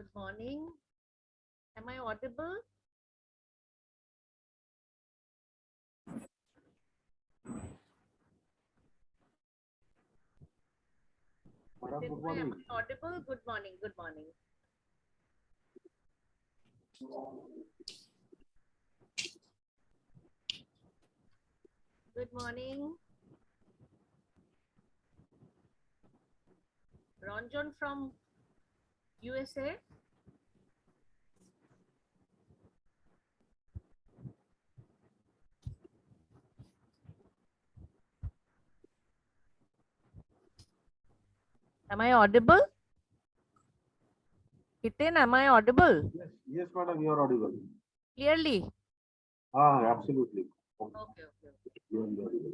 Good morning. Am I audible? Madam, good Am morning. I audible? Good morning. Good morning. Good morning. Ranjan from USA. Am I audible? Hiten, am I audible? Yes, madam, you are audible. Clearly? Absolutely. Okay. You are audible.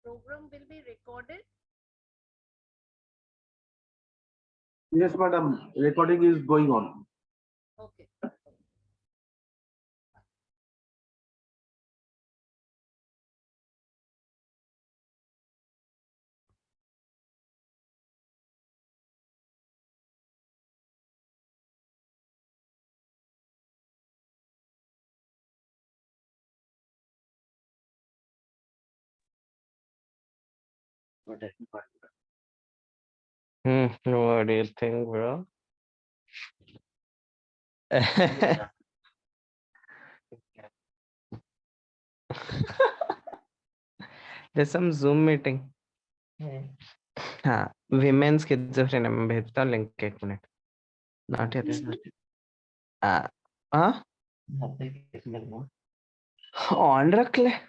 Program will be recorded. Yes, madam, recording is going on. Okay. What do you think, bro? There's some Zoom meeting. हाँ, women's schizophrenia में भेजता हूँ link एक minute. Not yet. हाँ? On रख ले.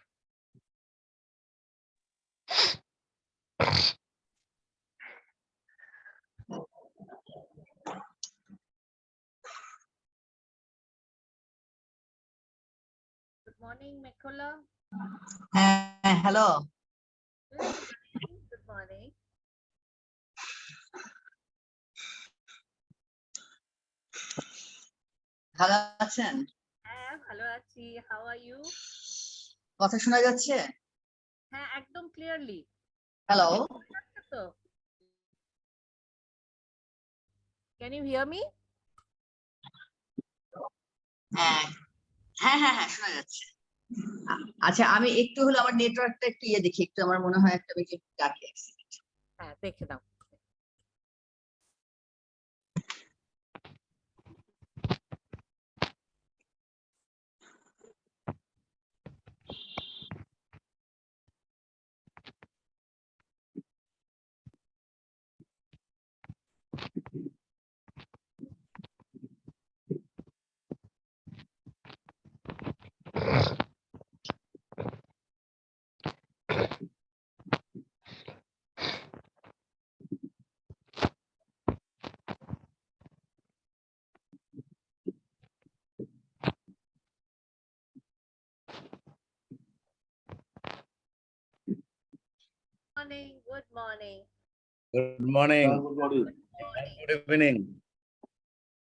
Good morning, Mekhala. Hello. Good morning. ভালো আছেন? হ্যাঁ, ভালো আছি। How are you? কথা শোনা যাচ্ছে? হ্যাঁ, একদম clearly. Hello. Can you hear me? হ্যাঁ হ্যাঁ হ্যাঁ শোনা যাচ্ছে। আচ্ছা আমি একটু হলো আমার নেটওয়ার্কটা একটু দেখি, একটু আমার মনে হয় একটা বেশি ডাকি। হ্যাঁ, দেখে নাও। Morning, good morning. Good morning. Good morning. Good evening.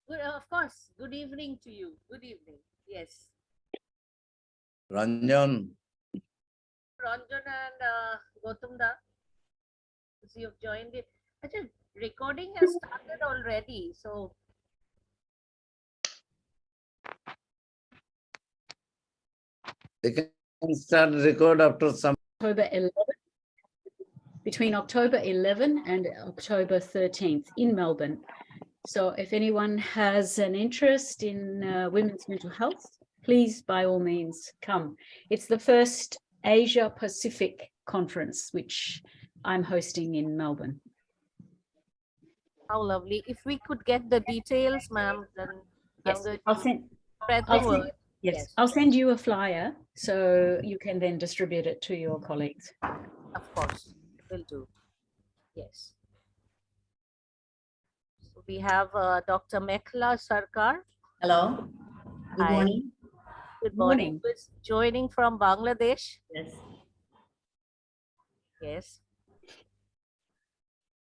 Good, of course, good evening to you. Good evening. Yes. Ranjan. Ranjan and Gautam da, so you've joined it. Actually, recording has started already. So They can start record after some. October 11, between October 11 and October 13th in Melbourne. So if anyone has an interest in women's mental health, please by all means come. It's the first Asia Pacific conference, which I'm hosting in Melbourne. how lovely. If we could get the details, ma'am, then Yes, I'm going I'll to send, spread the I'll word. send, yes, Yes. I'll send you a flyer so you can then distribute it to your colleagues. Of course, will do. Yes. So we have Dr. Mekhala Sarkar. Hello, good Hi. morning. Good Morning. morning. Who is joining from Bangladesh. Yes. Yes.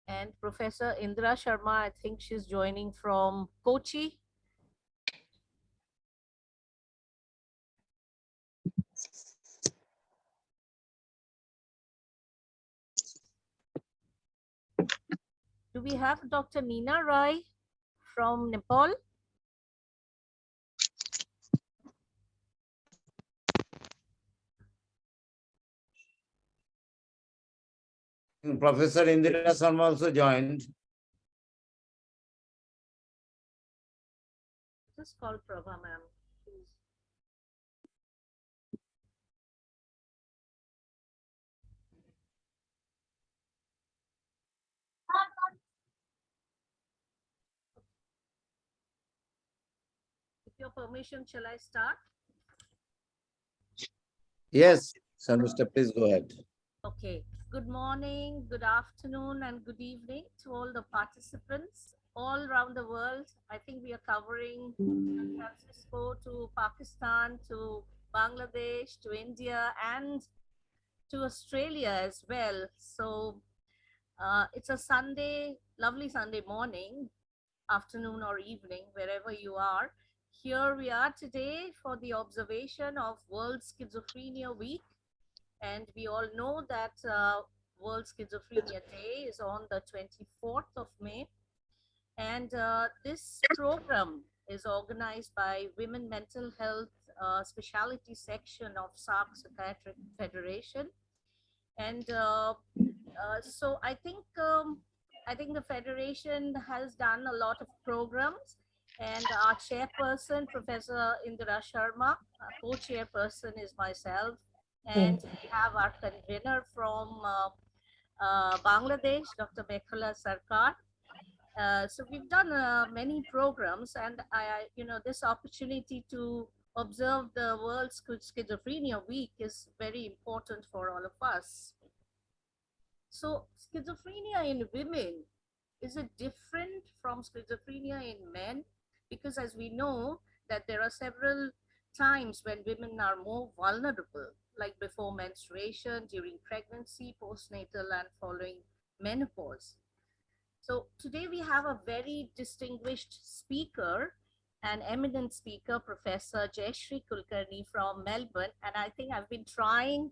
And Professor Indira Sharma, I think she's joining from Kochi. Do we have Dr. Neena Roy from Nepal? Professor Indira Sharma also joined. Just call Prabha, ma'am. Please. With your permission, shall I start? Yes, Sarmishtha, please go ahead. Okay. Good morning, good afternoon, and good evening to all the participants all around the world. I think we are covering San Francisco to Pakistan to Bangladesh to India and to Australia as well. So it's a Sunday, lovely Sunday morning, afternoon or evening, wherever you are. Here we are today for the observation of World Schizophrenia Week. And we all know that World Schizophrenia Day is on the 24th of May. And this program is organized by Women Mental Health Speciality section of SAARC Psychiatric Federation. And so I think the Federation has done a lot of programs. And our chairperson, Professor Indira Sharma, co-chairperson is myself. And we have our convener from Bangladesh, Dr. Mekhala Sarkar. So we've done many programs, and this opportunity to observe the World Schizophrenia Week is very important for all of us. So schizophrenia in women, is it different from schizophrenia in men? Because as we know that there are several times when women are more vulnerable, like before menstruation, during pregnancy, postnatal, and following menopause. So today we have a very distinguished speaker, an eminent speaker, Professor Jayashri Kulkarni from Melbourne. And I think I've been trying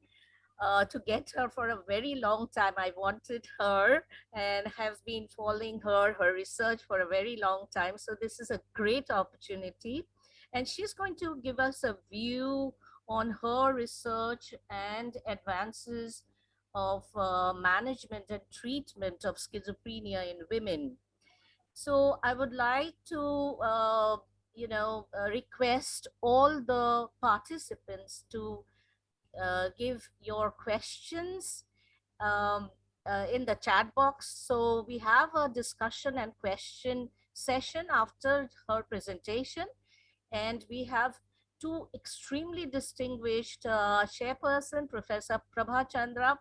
to get her for a very long time. I wanted her and have been following her research for a very long time. So this is a great opportunity. And she's going to give us a view on her research and advances of management and treatment of schizophrenia in women. So I would like to, request all the participants to give your questions in the chat box. So we have a discussion and question session after her presentation. And we have two extremely distinguished chairperson, Professor Prabha Chandra,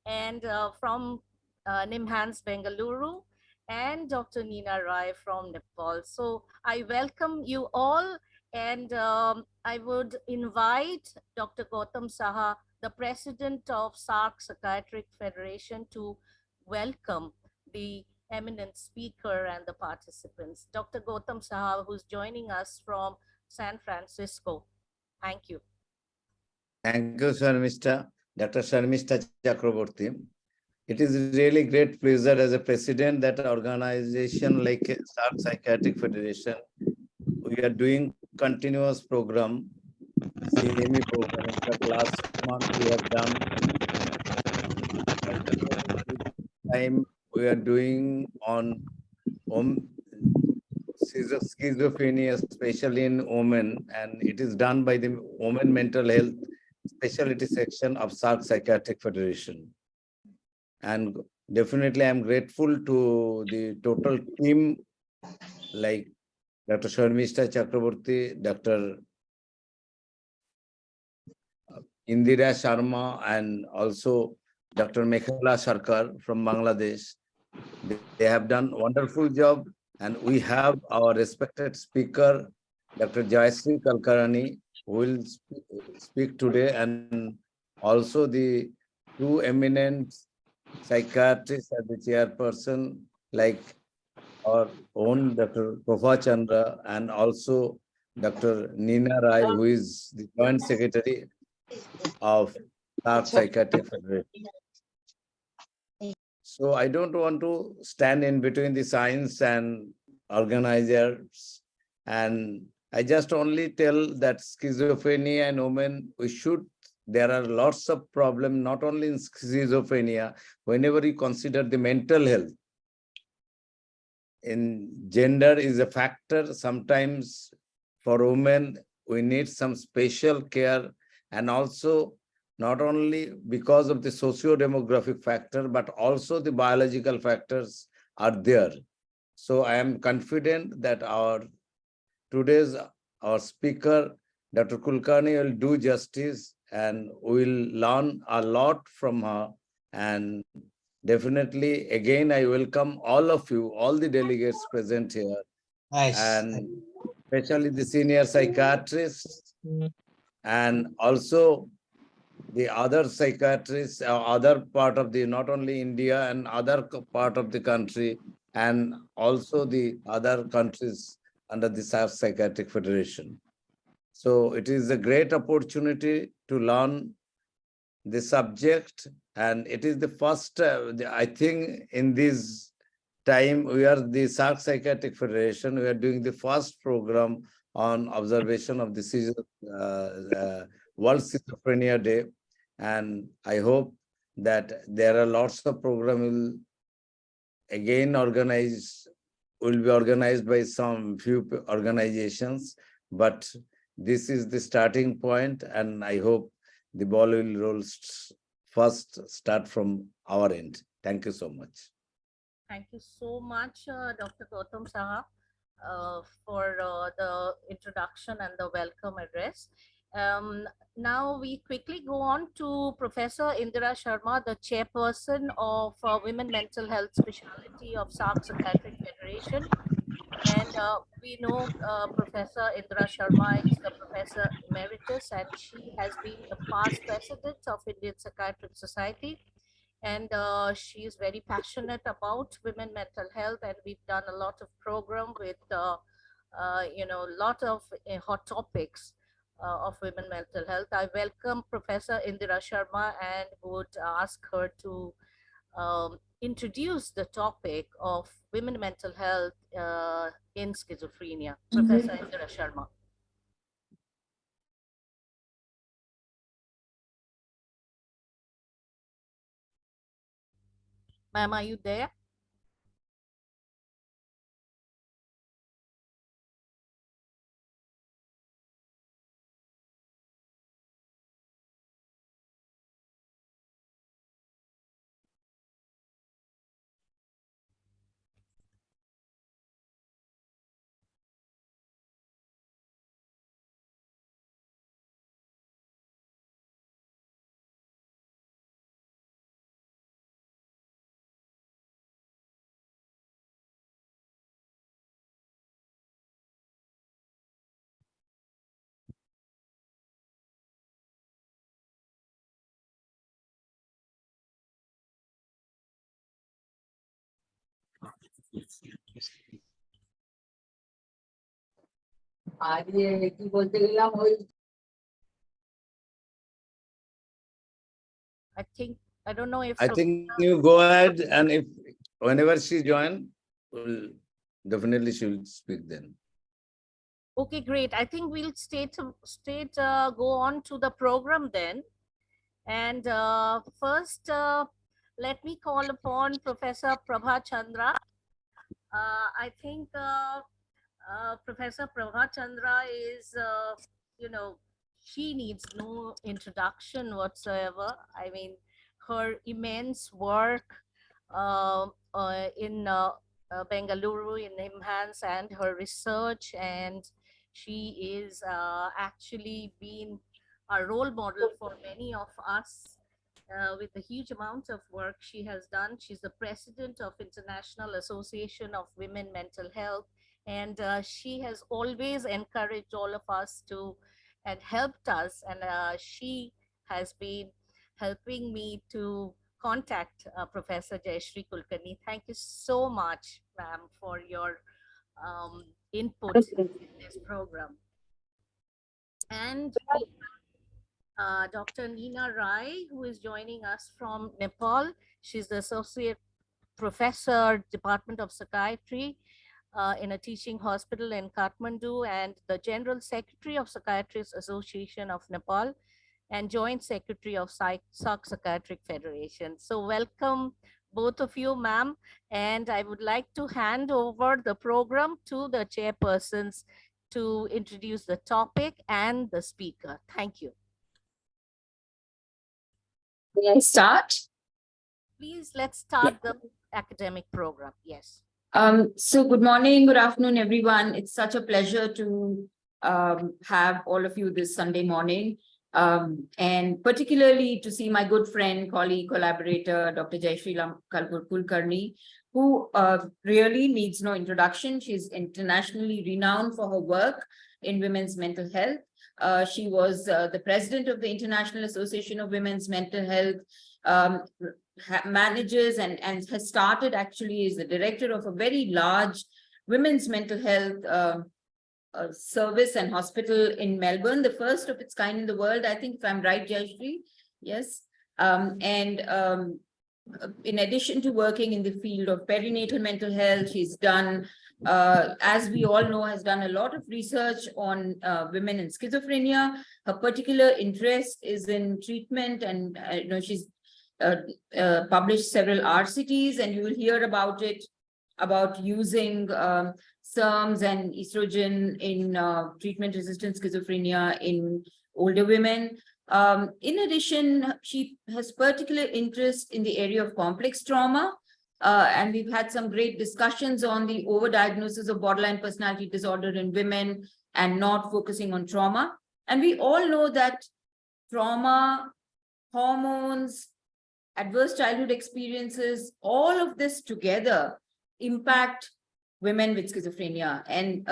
and from NIMHANS Bengaluru, and Dr. Neena Rai from Nepal. So I welcome you all, and I would invite Dr. Gautam Saha, the president of SAARC Psychiatric Federation, to welcome the eminent speaker and the participants. Dr. Gautam Saha, who's joining us from San Francisco. Thank you. Thank you, Sarmishtha, Dr. Sarmishtha Chakrabarti. It is really great pleasure as a president that organization like SAARC Psychiatric Federation, we are doing continuous program, CME program. In fact, last month we have done. Time we are doing on schizophrenia, especially in women, and it is done by the Women Mental Health Speciality section of SAARC Psychiatric Federation. And definitely I'm grateful to the total team like Dr. Sarmishtha Chakrabarti, Dr. Indira Sharma, and also Dr. Mekhala Sarkar from Bangladesh. They have done a wonderful job, and we have our respected speaker, Dr. Jayashri Kulkarni, who will speak today, and also the two eminent psychiatrists as the chairperson, like our own Dr. Prof. Chandra, and also Dr. Neena Rai, who is the joint secretary of SAARC Psychiatric Federation. So I don't want to stand in between the science and organizers, and I just only tell that schizophrenia and women, there are lots of problems, not only in schizophrenia, whenever you consider the mental health. In gender is a factor. Sometimes for women, we need some special care, and also not only because of the socio-demographic factor, but also the biological factors are there. So I am confident that our speaker, Dr. Kulkarni, will do justice, and we will learn a lot from her. And definitely, again, I welcome all of you, all the delegates present here, and especially the senior psychiatrists, and also the other psychiatrists, other part of the, not only India and other part of the country, and also the other countries under the SAARC Psychiatric Federation. So it is a great opportunity to learn the subject, and it is the first, I think in this time, we are the SAARC Psychiatric Federation, we are doing the first program on observation of the World Schizophrenia Day. And I hope that there are lots of programs will be organized by some few organizations, but this is the starting point, and I hope the ball will roll start from our end. Thank you so much. Thank you so much, Dr. Gautam Saha, for the introduction and the welcome address. Now we quickly go on to Professor Indira Sharma, the chairperson of Women Mental Health Speciality of SAARC Psychiatric Federation. And we know Professor Indira Sharma is the Professor Emeritus, and she has been the past president of Indian Psychiatric Society. And she is very passionate about women mental health, and we've done a lot of program with lot of hot topics of women mental health. I welcome Professor Indira Sharma and would ask her to introduce the topic of women mental health in schizophrenia. Professor Indira Sharma. Ma'am, are you there? I don't know if I think you go ahead, and if whenever she join, definitely she will speak then. Okay, great. I think we'll go on to the program then. And first, let me call upon Professor Prabha Chandra. I think Professor Prabha Chandra is, she needs no introduction whatsoever. I mean, her immense work in Bengaluru in NIMHANS and her research, and she is actually been a role model for many of us with the huge amount of work she has done. She's the president of International Association of Women Mental Health, and she has always encouraged all of us to and helped us, and she has been helping me to contact Professor Jayashri Kulkarni. Thank you so much, ma'am, for your input in this program. And Dr. Neena Rai, who is joining us from Nepal. She's the Associate Professor, Department of Psychiatry in a teaching hospital in Kathmandu, and the General Secretary of Psychiatrists Association of Nepal, and Joint Secretary of SAARC Psychiatric Federation. So welcome both of you, ma'am. And I would like to hand over the program to the chairpersons to introduce the topic and the speaker. Thank you. May I start? Please, let's start the academic program. Yes. So good morning, good afternoon, everyone. It's such a pleasure to have all of you this Sunday morning, and particularly to see my good friend, colleague, collaborator, Dr. Jayashri Kulkarni, who really needs no introduction. She's internationally renowned for her work in women's mental health. She was the president of the International Association of Women's Mental Health, manages and has started actually as the director of a very large women's mental health service and hospital in Melbourne, the first of its kind in the world, I think, if I'm right, Jayashri. Yes. In addition to working in the field of perinatal mental health, she's done, as we all know, has done a lot of research on women in schizophrenia. Her particular interest is in treatment, and she's published several RCTs, and you will hear about it, about using SERMs and estrogen in treatment-resistant schizophrenia in older women. In addition, she has particular interest in the area of complex trauma, and we've had some great discussions on the overdiagnosis of borderline personality disorder in women and not focusing on trauma. And we all know that trauma, hormones, adverse childhood experiences, all of this together impact women with schizophrenia. And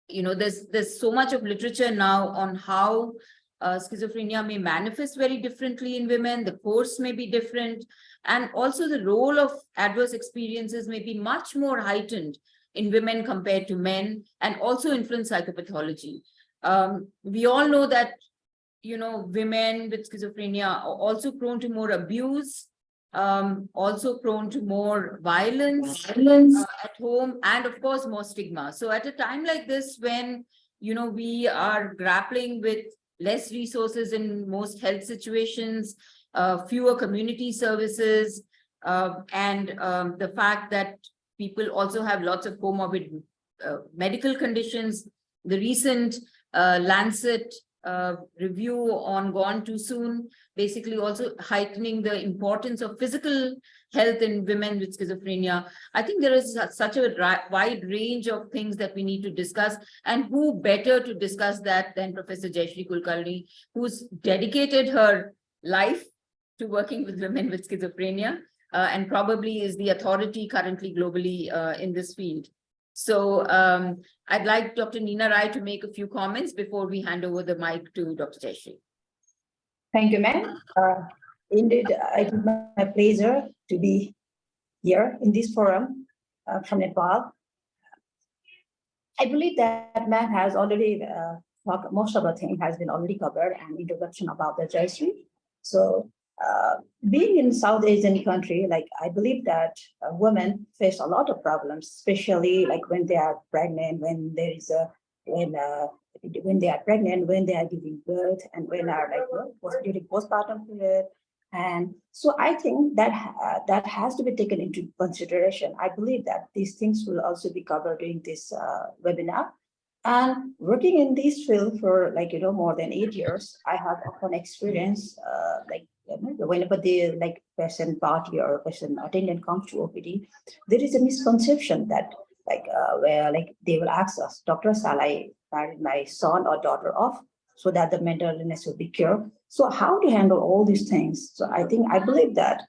there's so much of literature now on how schizophrenia may manifest very differently in women. The course may be different, and also the role of adverse experiences may be much more heightened in women compared to men, and also influence psychopathology. We all know that women with schizophrenia are also prone to more abuse, also prone to more violence at home, and of course more stigma. So at a time like this, when we are grappling with less resources in most health situations, fewer community services, the fact that people also have lots of comorbid medical conditions. The recent Lancet review on Gone Too Soon, basically also heightening the importance of physical health in women with schizophrenia. I think there is such a wide range of things that we need to discuss, and who better to discuss that than Professor Jayashri Kulkarni, who's dedicated her life to working with women with schizophrenia, and probably is the authority currently globally in this field. So I'd like Dr. Neena Rai to make a few comments before we hand over the mic to Dr. Jayashri. Thank you, ma'am. Indeed, it is my pleasure to be here in this forum from Nepal. I believe that ma'am has already talked, most of the thing has been already covered, and introduction about the Jayashri. So being in South Asian country, like I believe that women face a lot of problems, especially like when they are pregnant, when there is a when they are pregnant, when they are giving birth, and when are like during postpartum period. And so I think that that has to be taken into consideration. I believe that these things will also be covered during this webinar. And working in this field for like more than 8 years, I have often experienced like whenever the like patient party or patient attendant comes to OPD, there is a misconception that like where like they will ask us, Doctor, shall I marry my son or daughter off so that the mental illness will be cured? So how to handle all these things? So I believe that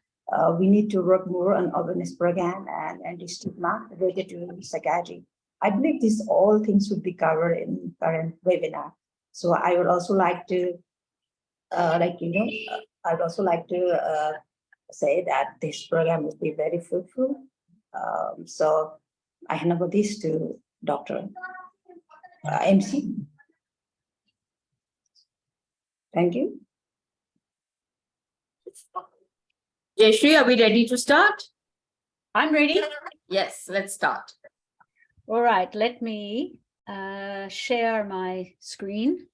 we need to work more on awareness program and the stigma related to psychiatry. I believe these all things would be covered in current webinar. So I would also like to I'd also like to say that this program will be very fruitful. So I hand over this to Dr. MC. Thank you. Jayashri, are we ready to start? I'm ready. Yes, let's start. All right, let me share my screen.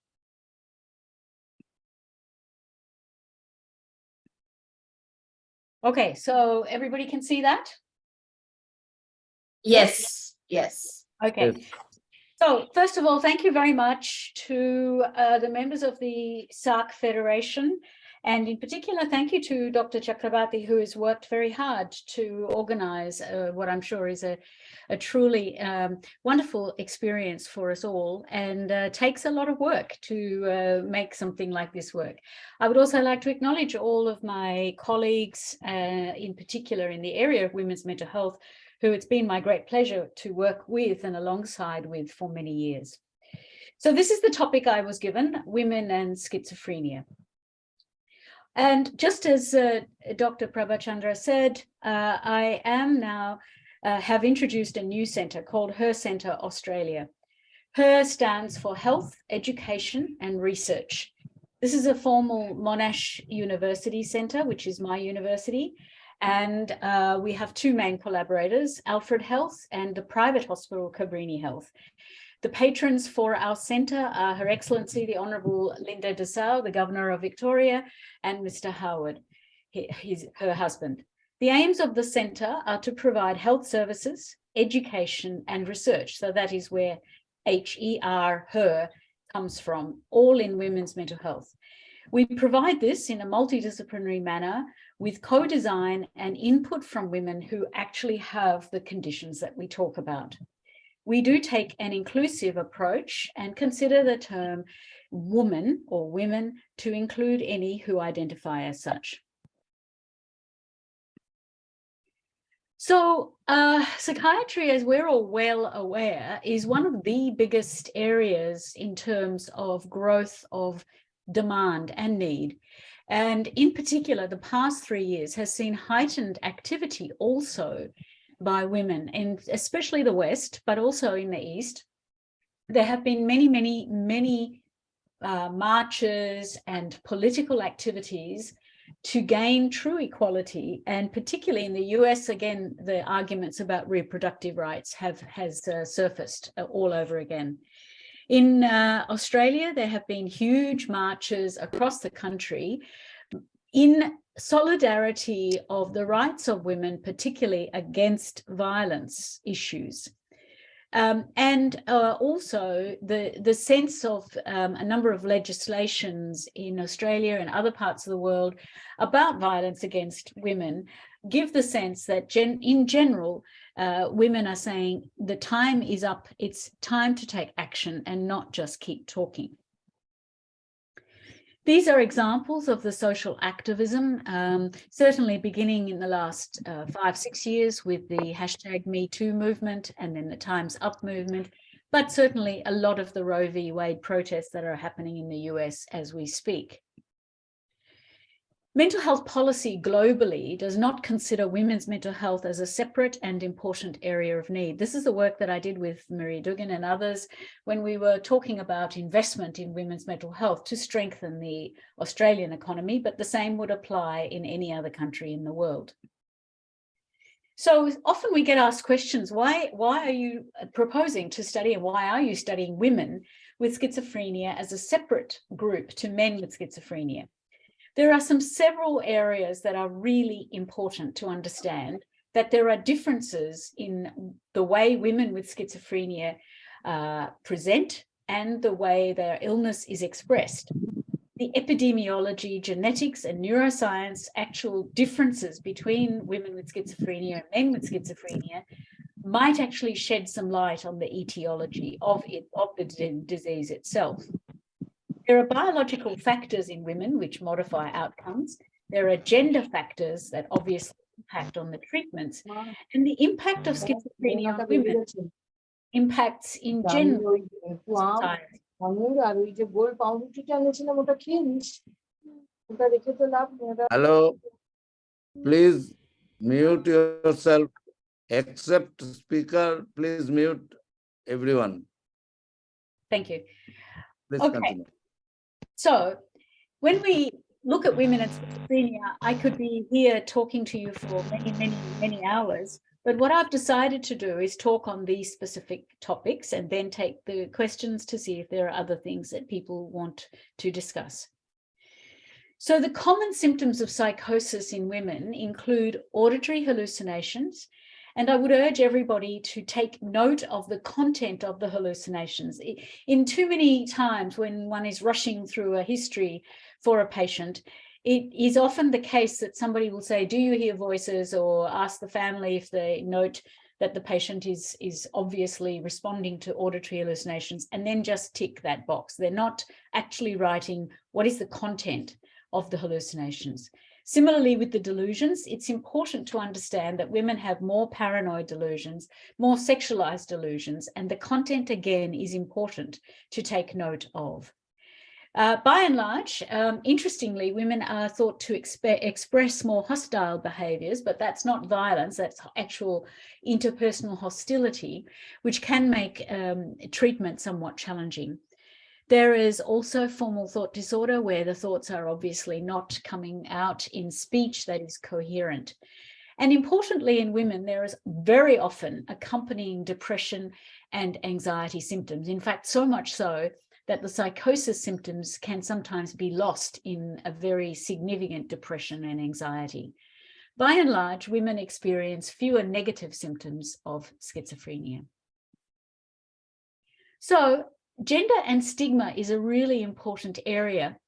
Okay, so everybody can see that? Yes, yes. Okay. Yes. So first of all, thank you very much to the members of the SAARC Federation. And in particular, thank you to Dr. Chakrabarti, who has worked very hard to organize what I'm sure is a truly wonderful experience for us all, and takes a lot of work to make something like this work. I would also like to acknowledge all of my colleagues, in particular in the area of women's mental health, who it's been my great pleasure to work with and alongside with for many years. So this is the topic I was given, women and schizophrenia. And just as Dr. Prabha Chandra said, I am now have introduced a new centre called Her Centre Australia. Her stands for Health, Education and Research. This is a formal Monash University centre, which is my university. And we have two main collaborators, Alfred Health and the private hospital, Kulkarni Health. The patrons for our centre are Her Excellency, the Honourable Linda Dessau, the Governor of Victoria, and Mr. Howard, her husband. The aims of the centre are to provide health services, education and research. So that is where HER, her, comes from, all in women's mental health. We provide this in a multidisciplinary manner with co-design and input from women who actually have the conditions that we talk about. We do take an inclusive approach and consider the term woman or women to include any who identify as such. So psychiatry, as we're all well aware, is one of the biggest areas in terms of growth of demand and need. And in particular, the past 3 years has seen heightened activity also by women, and especially the West, but also in the East. There have been many marches and political activities to gain true equality, and particularly in the US, again, the arguments about reproductive rights has surfaced all over again. In Australia, there have been huge marches across the country in solidarity of the rights of women, particularly against violence issues. And also the sense of a number of legislations in Australia and other parts of the world about violence against women give the sense that in general, women are saying the time is up, it's time to take action and not just keep talking. These are examples of the social activism, certainly beginning in the last 5-6 years with the #MeToo movement and then the Time's Up movement, but certainly a lot of the Roe v. Wade protests that are happening in the US as we speak. Mental health policy globally does not consider women's mental health as a separate and important area of need. This is the work that I did with Marie Dugan and others when we were talking about investment in women's mental health to strengthen the Australian economy, but the same would apply in any other country in the world. So often we get asked questions, why are you proposing to study, and why are you studying women with schizophrenia as a separate group to men with schizophrenia? There are several areas that are really important to understand, that there are differences in the way women with schizophrenia present and the way their illness is expressed. The epidemiology, genetics, and neuroscience actual differences between women with schizophrenia and men with schizophrenia might actually shed some light on the etiology of the disease itself. There are biological factors in women which modify outcomes. There are gender factors that obviously impact on the treatments. And the impact of schizophrenia on women impacts in general society. Hello, please mute yourself. Except speaker, please mute everyone. Thank you. Please Okay. continue. So when we look at women and schizophrenia, I could be here talking to you for many hours. But what I've decided to do is talk on these specific topics and then take the questions to see if there are other things that people want to discuss. So the common symptoms of psychosis in women include auditory hallucinations, and I would urge everybody to take note of the content of the hallucinations. In too many times when one is rushing through a history for a patient, it is often the case that somebody will say, do you hear voices, or ask the family if they note that the patient is obviously responding to auditory hallucinations, and then just tick that box. They're not actually writing what is the content of the hallucinations. Similarly with the delusions, it's important to understand that women have more paranoid delusions, more sexualized delusions, and the content again is important to take note of. By and large, interestingly, women are thought to express more hostile behaviors, but that's not violence, that's actual interpersonal hostility, which can make treatment somewhat challenging. There is also formal thought disorder, where the thoughts are obviously not coming out in speech that is coherent. And importantly, in women, there is very often accompanying depression and anxiety symptoms. In fact, so much so that the psychosis symptoms can sometimes be lost in a very significant depression and anxiety. By and large, women experience fewer negative symptoms of schizophrenia. So, gender and stigma is a really important area.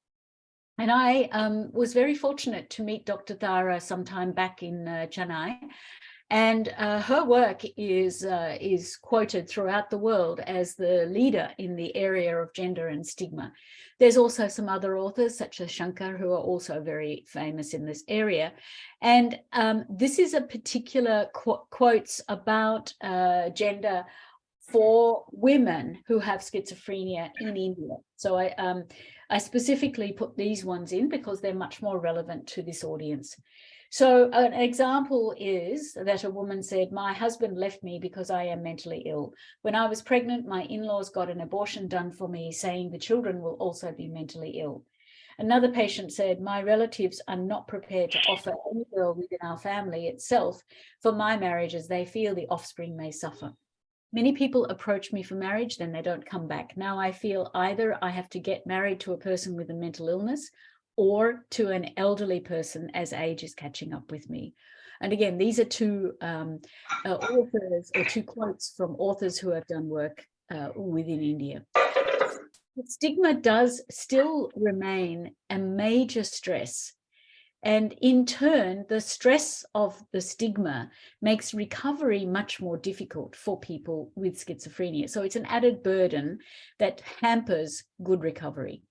And I was very fortunate to meet Dr. Thara some time back in Chennai. And her work is quoted throughout the world as the leader in the area of gender and stigma. There's also some other authors such as Shankar who are also very famous in this area. And this is a particular quotes about gender for women who have schizophrenia in India. So I specifically put these ones in because they're much more relevant to this audience. So an example is that a woman said, my husband left me because I am mentally ill. When I was pregnant, my in-laws got an abortion done for me, saying the children will also be mentally ill. Another patient said, my relatives are not prepared to offer any girl within our family itself for my marriage, as they feel the offspring may suffer. Many people approach me for marriage, then they don't come back. Now I feel either I have to get married to a person with a mental illness, or to an elderly person as age is catching up with me. And again, these are two authors, or two quotes from authors who have done work within India. The stigma does still remain a major stress. And in turn, the stress of the stigma makes recovery much more difficult for people with schizophrenia. So it's an added burden that hampers good recovery.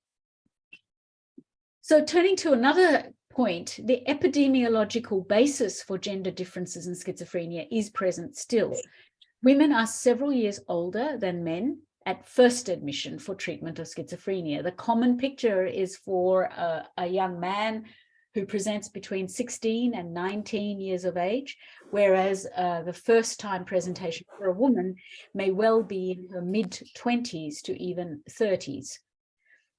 So turning to another point, the epidemiological basis for gender differences in schizophrenia is present still. Women are several years older than men at first admission for treatment of schizophrenia. The common picture is for a young man who presents between 16 and 19 years of age, whereas the first time presentation for a woman may well be in her mid-20s to even 30s.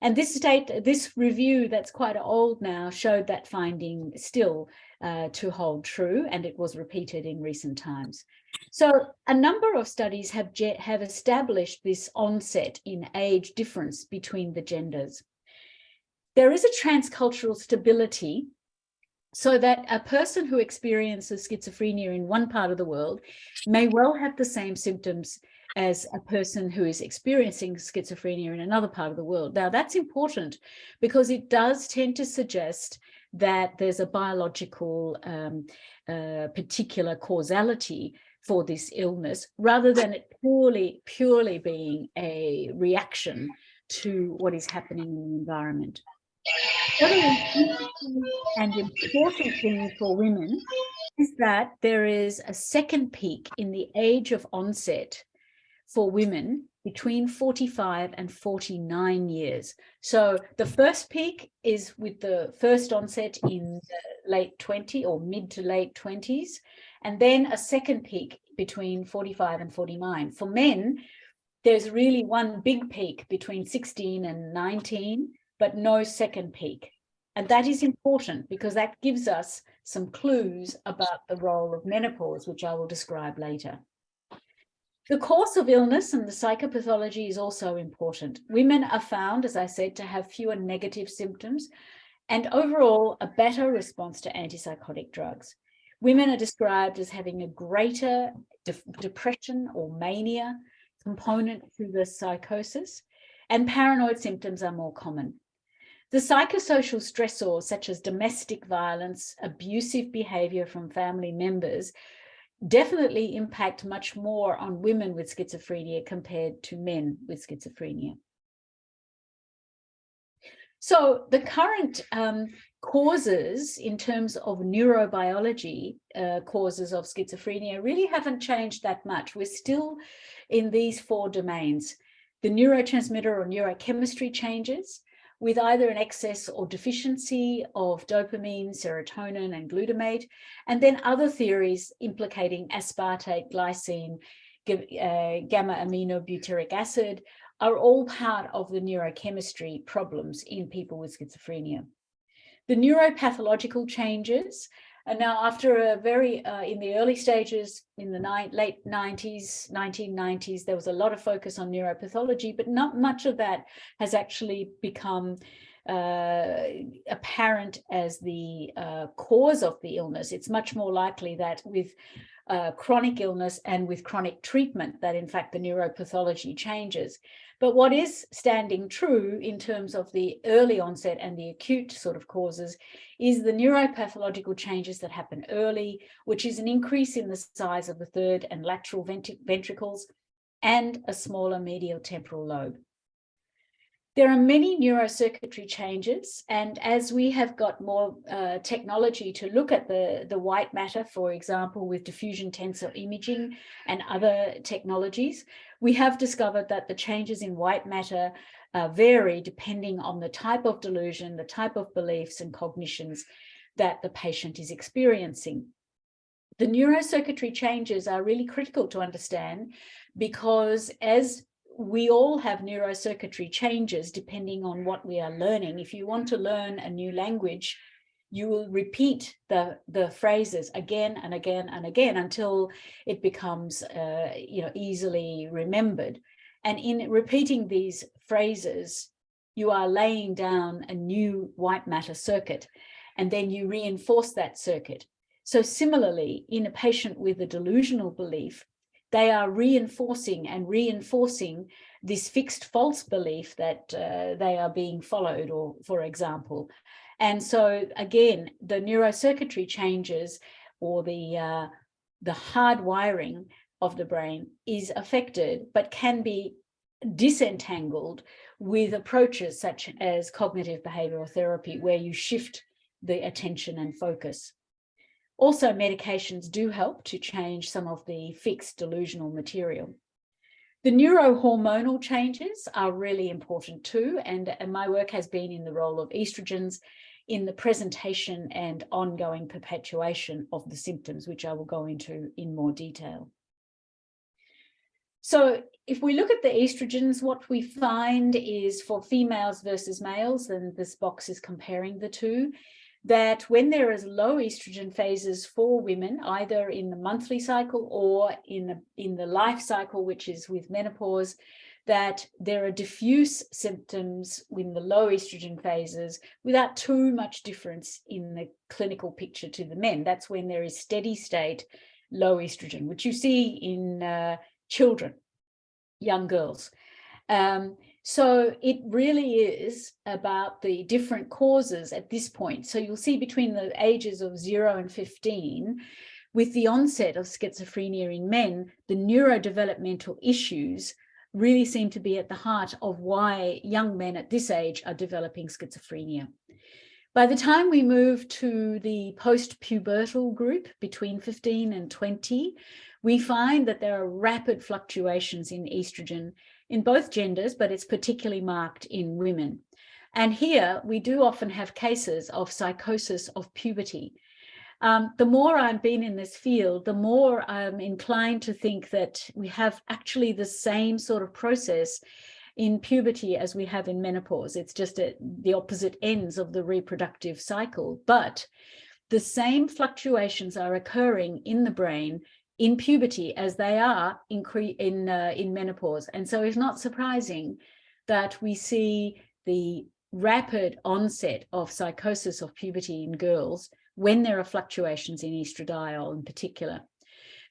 And this review that's quite old now showed that finding still to hold true, and it was repeated in recent times. So a number of studies have established this onset in age difference between the genders. There is a transcultural stability so that a person who experiences schizophrenia in one part of the world may well have the same symptoms as a person who is experiencing schizophrenia in another part of the world. Now, that's important because it does tend to suggest that there's a biological particular causality for this illness, rather than it purely being a reaction to what is happening in the environment. The other interesting and important thing for women is that there is a second peak in the age of onset for women between 45 and 49 years. So the first peak is with the first onset in the late 20s or mid to late 20s, and then a second peak between 45 and 49. For men, there's really one big peak between 16 and 19, but no second peak. And that is important because that gives us some clues about the role of menopause, which I will describe later. The course of illness and the psychopathology is also important. Women are found, as I said, to have fewer negative symptoms and overall a better response to antipsychotic drugs. Women are described as having a greater depression or mania component to the psychosis, and paranoid symptoms are more common. The psychosocial stressors such as domestic violence, abusive behavior from family members definitely impact much more on women with schizophrenia compared to men with schizophrenia. So the current causes in terms of neurobiology, causes of schizophrenia really haven't changed that much. We're still in these four domains: the neurotransmitter or neurochemistry changes, with either an excess or deficiency of dopamine, serotonin, and glutamate, and then other theories implicating aspartate, glycine, gamma-aminobutyric acid are all part of the neurochemistry problems in people with schizophrenia. The neuropathological changes are now, after a very, in the early stages, in the late 90s, 1990s, there was a lot of focus on neuropathology, but not much of that has actually become apparent as the cause of the illness. It's much more likely that with chronic illness and with chronic treatment that in fact the neuropathology changes. But what is standing true in terms of the early onset and the acute sort of causes is the neuropathological changes that happen early, which is an increase in the size of the third and lateral ventricles and a smaller medial temporal lobe. There are many neurocircuitry changes, and as we have got more technology to look at the white matter, for example, with diffusion tensor imaging and other technologies, we have discovered that the changes in white matter vary depending on the type of delusion, the type of beliefs and cognitions that the patient is experiencing. The neurocircuitry changes are really critical to understand because as we all have neurocircuitry changes depending on what we are learning. If you want to learn a new language, you will repeat the phrases again and again and again until it becomes easily remembered. And in repeating these phrases, you are laying down a new white matter circuit, and then you reinforce that circuit. So similarly, in a patient with a delusional belief, they are reinforcing and reinforcing this fixed false belief that they are being followed, or for example. And so again, the neurocircuitry changes, or the hard wiring of the brain is affected, but can be disentangled with approaches such as cognitive behavioral therapy, where you shift the attention and focus. Also, medications do help to change some of the fixed delusional material. The neurohormonal changes are really important too, and my work has been in the role of estrogens in the presentation and ongoing perpetuation of the symptoms, which I will go into in more detail. So if we look at the estrogens, what we find is for females versus males, and this box is comparing the two, that when there is low estrogen phases for women, either in the monthly cycle or in the life cycle, which is with menopause, that there are diffuse symptoms in the low estrogen phases without too much difference in the clinical picture to the men. That's when there is steady state low estrogen, which you see in children, young girls. So it really is about the different causes at this point. So you'll see between the ages of 0 and 15, with the onset of schizophrenia in men, the neurodevelopmental issues really seem to be at the heart of why young men at this age are developing schizophrenia. By the time we move to the post-pubertal group between 15 and 20, we find that there are rapid fluctuations in estrogen in both genders, but it's particularly marked in women. And here we do often have cases of psychosis of puberty. The more I've been in this field, the more I'm inclined to think that we have actually the same sort of process in puberty as we have in menopause. It's just at the opposite ends of the reproductive cycle, but the same fluctuations are occurring in the brain in puberty as they are in menopause. And so it's not surprising that we see the rapid onset of psychosis of puberty in girls when there are fluctuations in estradiol in particular.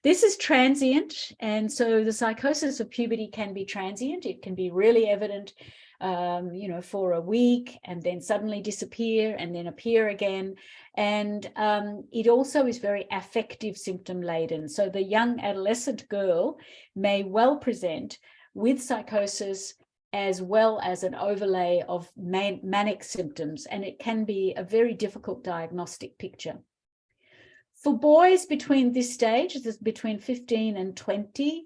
This is transient, and so the psychosis of puberty can be transient. It can be really evident, for a week and then suddenly disappear and then appear again. And it also is very affective symptom laden. So the young adolescent girl may well present with psychosis as well as an overlay of manic symptoms, and it can be a very difficult diagnostic picture. For boys between this stage, this is between 15 and 20,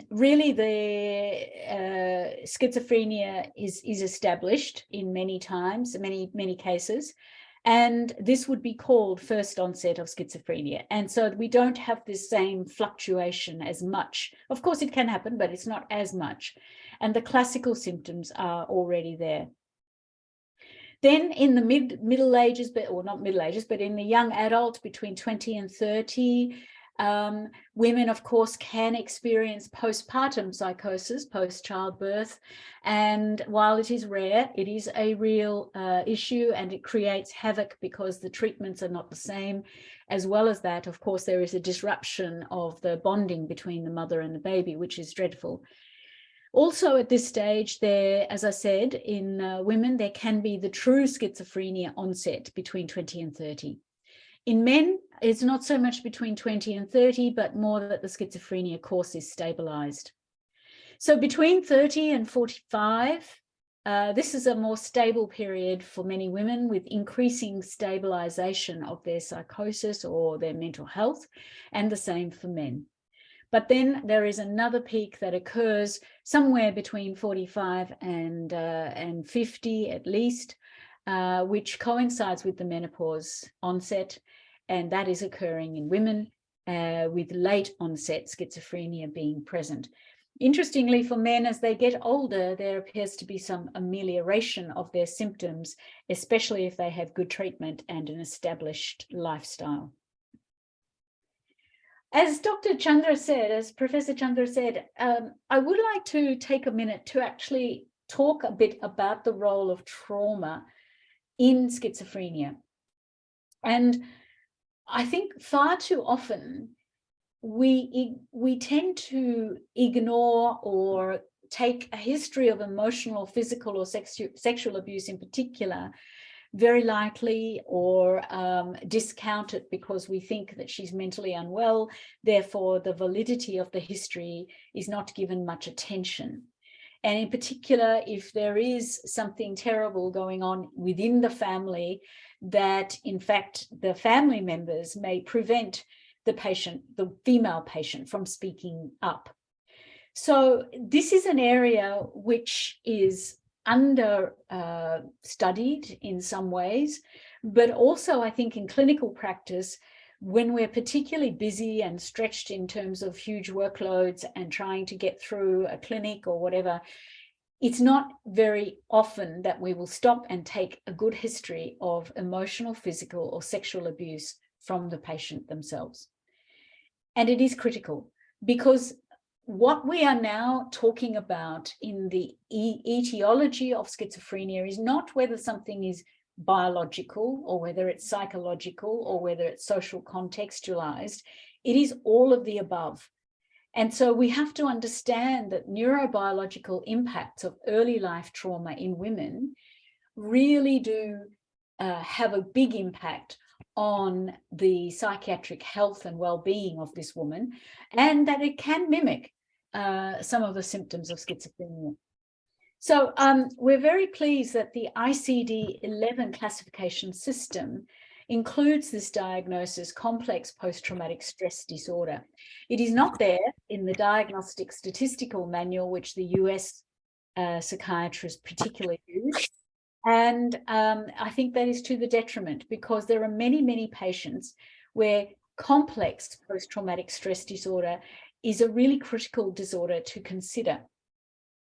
really the schizophrenia is established in many cases, and this would be called first onset of schizophrenia. And so we don't have the same fluctuation as much. Of course, it can happen, but it's not as much. And the classical symptoms are already there. Then in the middle ages, or not middle ages, but in the young adult between 20 and 30, women, of course, can experience postpartum psychosis, post-childbirth. And while it is rare, it is a real issue, and it creates havoc because the treatments are not the same. As well as that, of course, there is a disruption of the bonding between the mother and the baby, which is dreadful. Also at this stage there, as I said, in women, there can be the true schizophrenia onset between 20 and 30. In men, it's not so much between 20 and 30, but more that the schizophrenia course is stabilized. So between 30 and 45, this is a more stable period for many women with increasing stabilization of their psychosis or their mental health, and the same for men. But then there is another peak that occurs somewhere between 45 and 50 at least, which coincides with the menopause onset, and that is occurring in women with late onset schizophrenia being present. Interestingly, for men, as they get older, there appears to be some amelioration of their symptoms, especially if they have good treatment and an established lifestyle. As Dr. Chandra said, as Professor Chandra said, I would like to take a minute to actually talk a bit about the role of trauma in schizophrenia. And I think far too often we tend to ignore or take a history of emotional, physical, or sexual abuse in particular very lightly, or discount it because we think that she's mentally unwell. Therefore, the validity of the history is not given much attention. And in particular, if there is something terrible going on within the family, that in fact the family members may prevent the patient, the female patient, from speaking up. So this is an area which is under studied in some ways, but also I think in clinical practice, when we're particularly busy and stretched in terms of huge workloads and trying to get through a clinic or whatever, it's not very often that we will stop and take a good history of emotional, physical, or sexual abuse from the patient themselves. And it is critical, because what we are now talking about in the etiology of schizophrenia is not whether something is biological or whether it's psychological or whether it's social contextualized. It is all of the above. And so we have to understand that neurobiological impacts of early life trauma in women really do have a big impact on the psychiatric health and well-being of this woman, and that it can mimic some of the symptoms of schizophrenia. So we're very pleased that the ICD-11 classification system includes this diagnosis, complex post-traumatic stress disorder. It is not there in the diagnostic statistical manual, which the US psychiatrists particularly use. And I think that is to the detriment, because there are many, many patients where complex post-traumatic stress disorder is a really critical disorder to consider.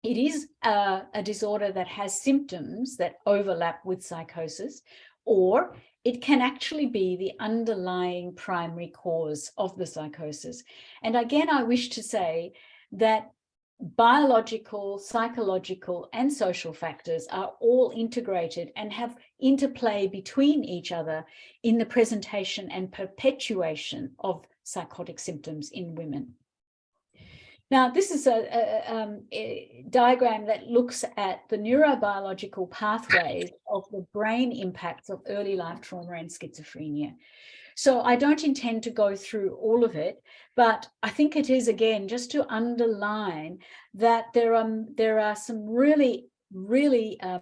It is a disorder that has symptoms that overlap with psychosis, or it can actually be the underlying primary cause of the psychosis. And again, I wish to say that biological, psychological, and social factors are all integrated and have interplay between each other in the presentation and perpetuation of psychotic symptoms in women. Now, this is a diagram that looks at the neurobiological pathways of the brain impacts of early life trauma and schizophrenia. So I don't intend to go through all of it, but I think it is, again, just to underline that there are some really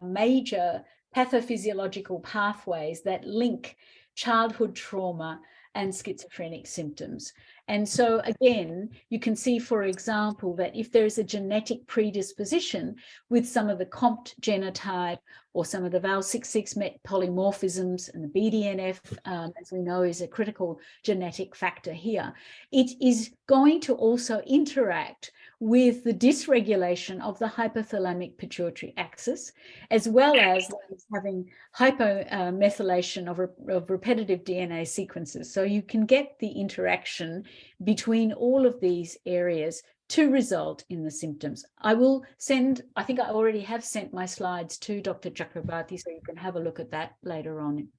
major pathophysiological pathways that link childhood trauma and schizophrenic symptoms. And so again, you can see, for example, that if there is a genetic predisposition with some of the COMT genotype or some of the Val66 polymorphisms, and the BDNF, as we know, is a critical genetic factor here, it is going to also interact with the dysregulation of the hypothalamic pituitary axis, as well as having hypomethylation of repetitive DNA sequences. So you can get the interaction between all of these areas to result in the symptoms. I will send, I think I already have sent my slides to Dr. Chakrabarti, so you can have a look at that later on.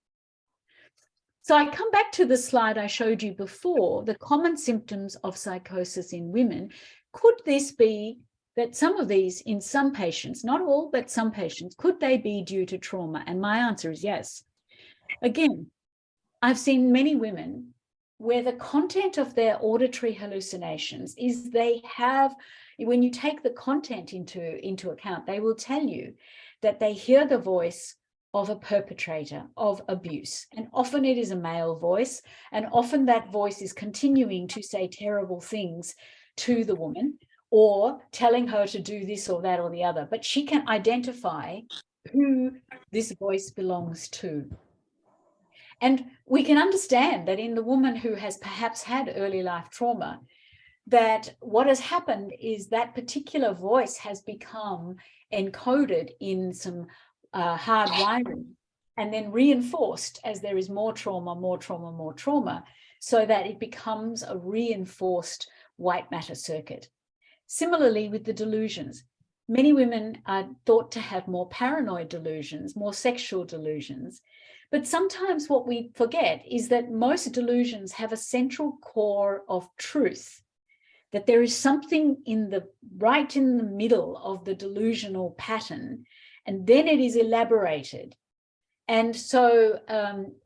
So I come back to the slide I showed you before, the common symptoms of psychosis in women. Could this be that some of these, in some patients, not all, but some patients, could they be due to trauma? And my answer is yes. Again, I've seen many women where the content of their auditory hallucinations is they have, when you take the content into account, they will tell you that they hear the voice of a perpetrator of abuse. And often it is a male voice, and often that voice is continuing to say terrible things to the woman or telling her to do this or that or the other, but she can identify who this voice belongs to. And we can understand that in the woman who has perhaps had early life trauma, that what has happened is that particular voice has become encoded in some hard wiring and then reinforced as there is more trauma, so that it becomes a reinforced white matter circuit. Similarly with the delusions, Many women are thought to have more paranoid delusions, more sexual delusions. But sometimes what we forget is that most delusions have a central core of truth, that there is something right in the middle of the delusional pattern, and then it is elaborated. And so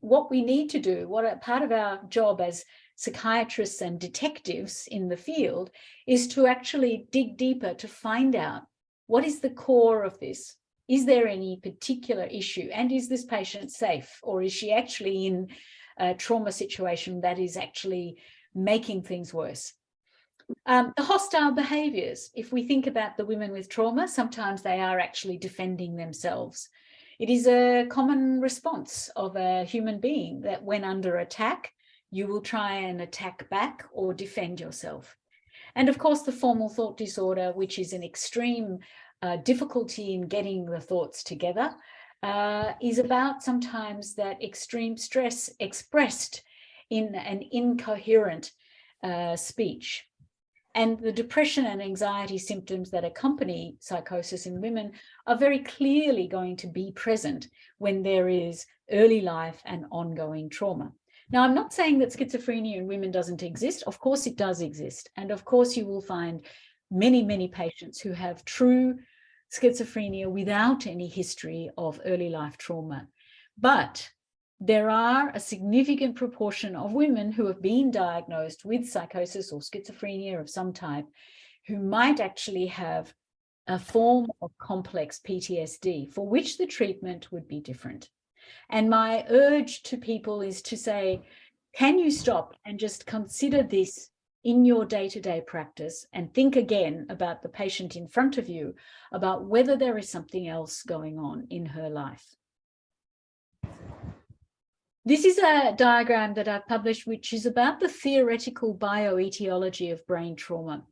what we need to do, part of our job as psychiatrists and detectives in the field, is to actually dig deeper to find out what is the core of this. Is there any particular issue? And is this patient safe? Or is she actually in a trauma situation that is actually making things worse? The hostile behaviors, if we think about the women with trauma, sometimes they are actually defending themselves. It is a common response of a human being that when under attack, you will try and attack back or defend yourself. And of course, the formal thought disorder, which is an extreme difficulty in getting the thoughts together, is about sometimes that extreme stress expressed in an incoherent speech. And the depression and anxiety symptoms that accompany psychosis in women are very clearly going to be present when there is early life and ongoing trauma. Now, I'm not saying that schizophrenia in women doesn't exist. Of course, it does exist. And of course, you will find many, many patients who have true schizophrenia without any history of early life trauma. But there are a significant proportion of women who have been diagnosed with psychosis or schizophrenia of some type who might actually have a form of complex PTSD for which the treatment would be different. And my urge to people is to say, can you stop and just consider this in your day-to-day practice and think again about the patient in front of you, about whether there is something else going on in her life. This is a diagram that I've published, which is about the theoretical bioetiology of brain trauma.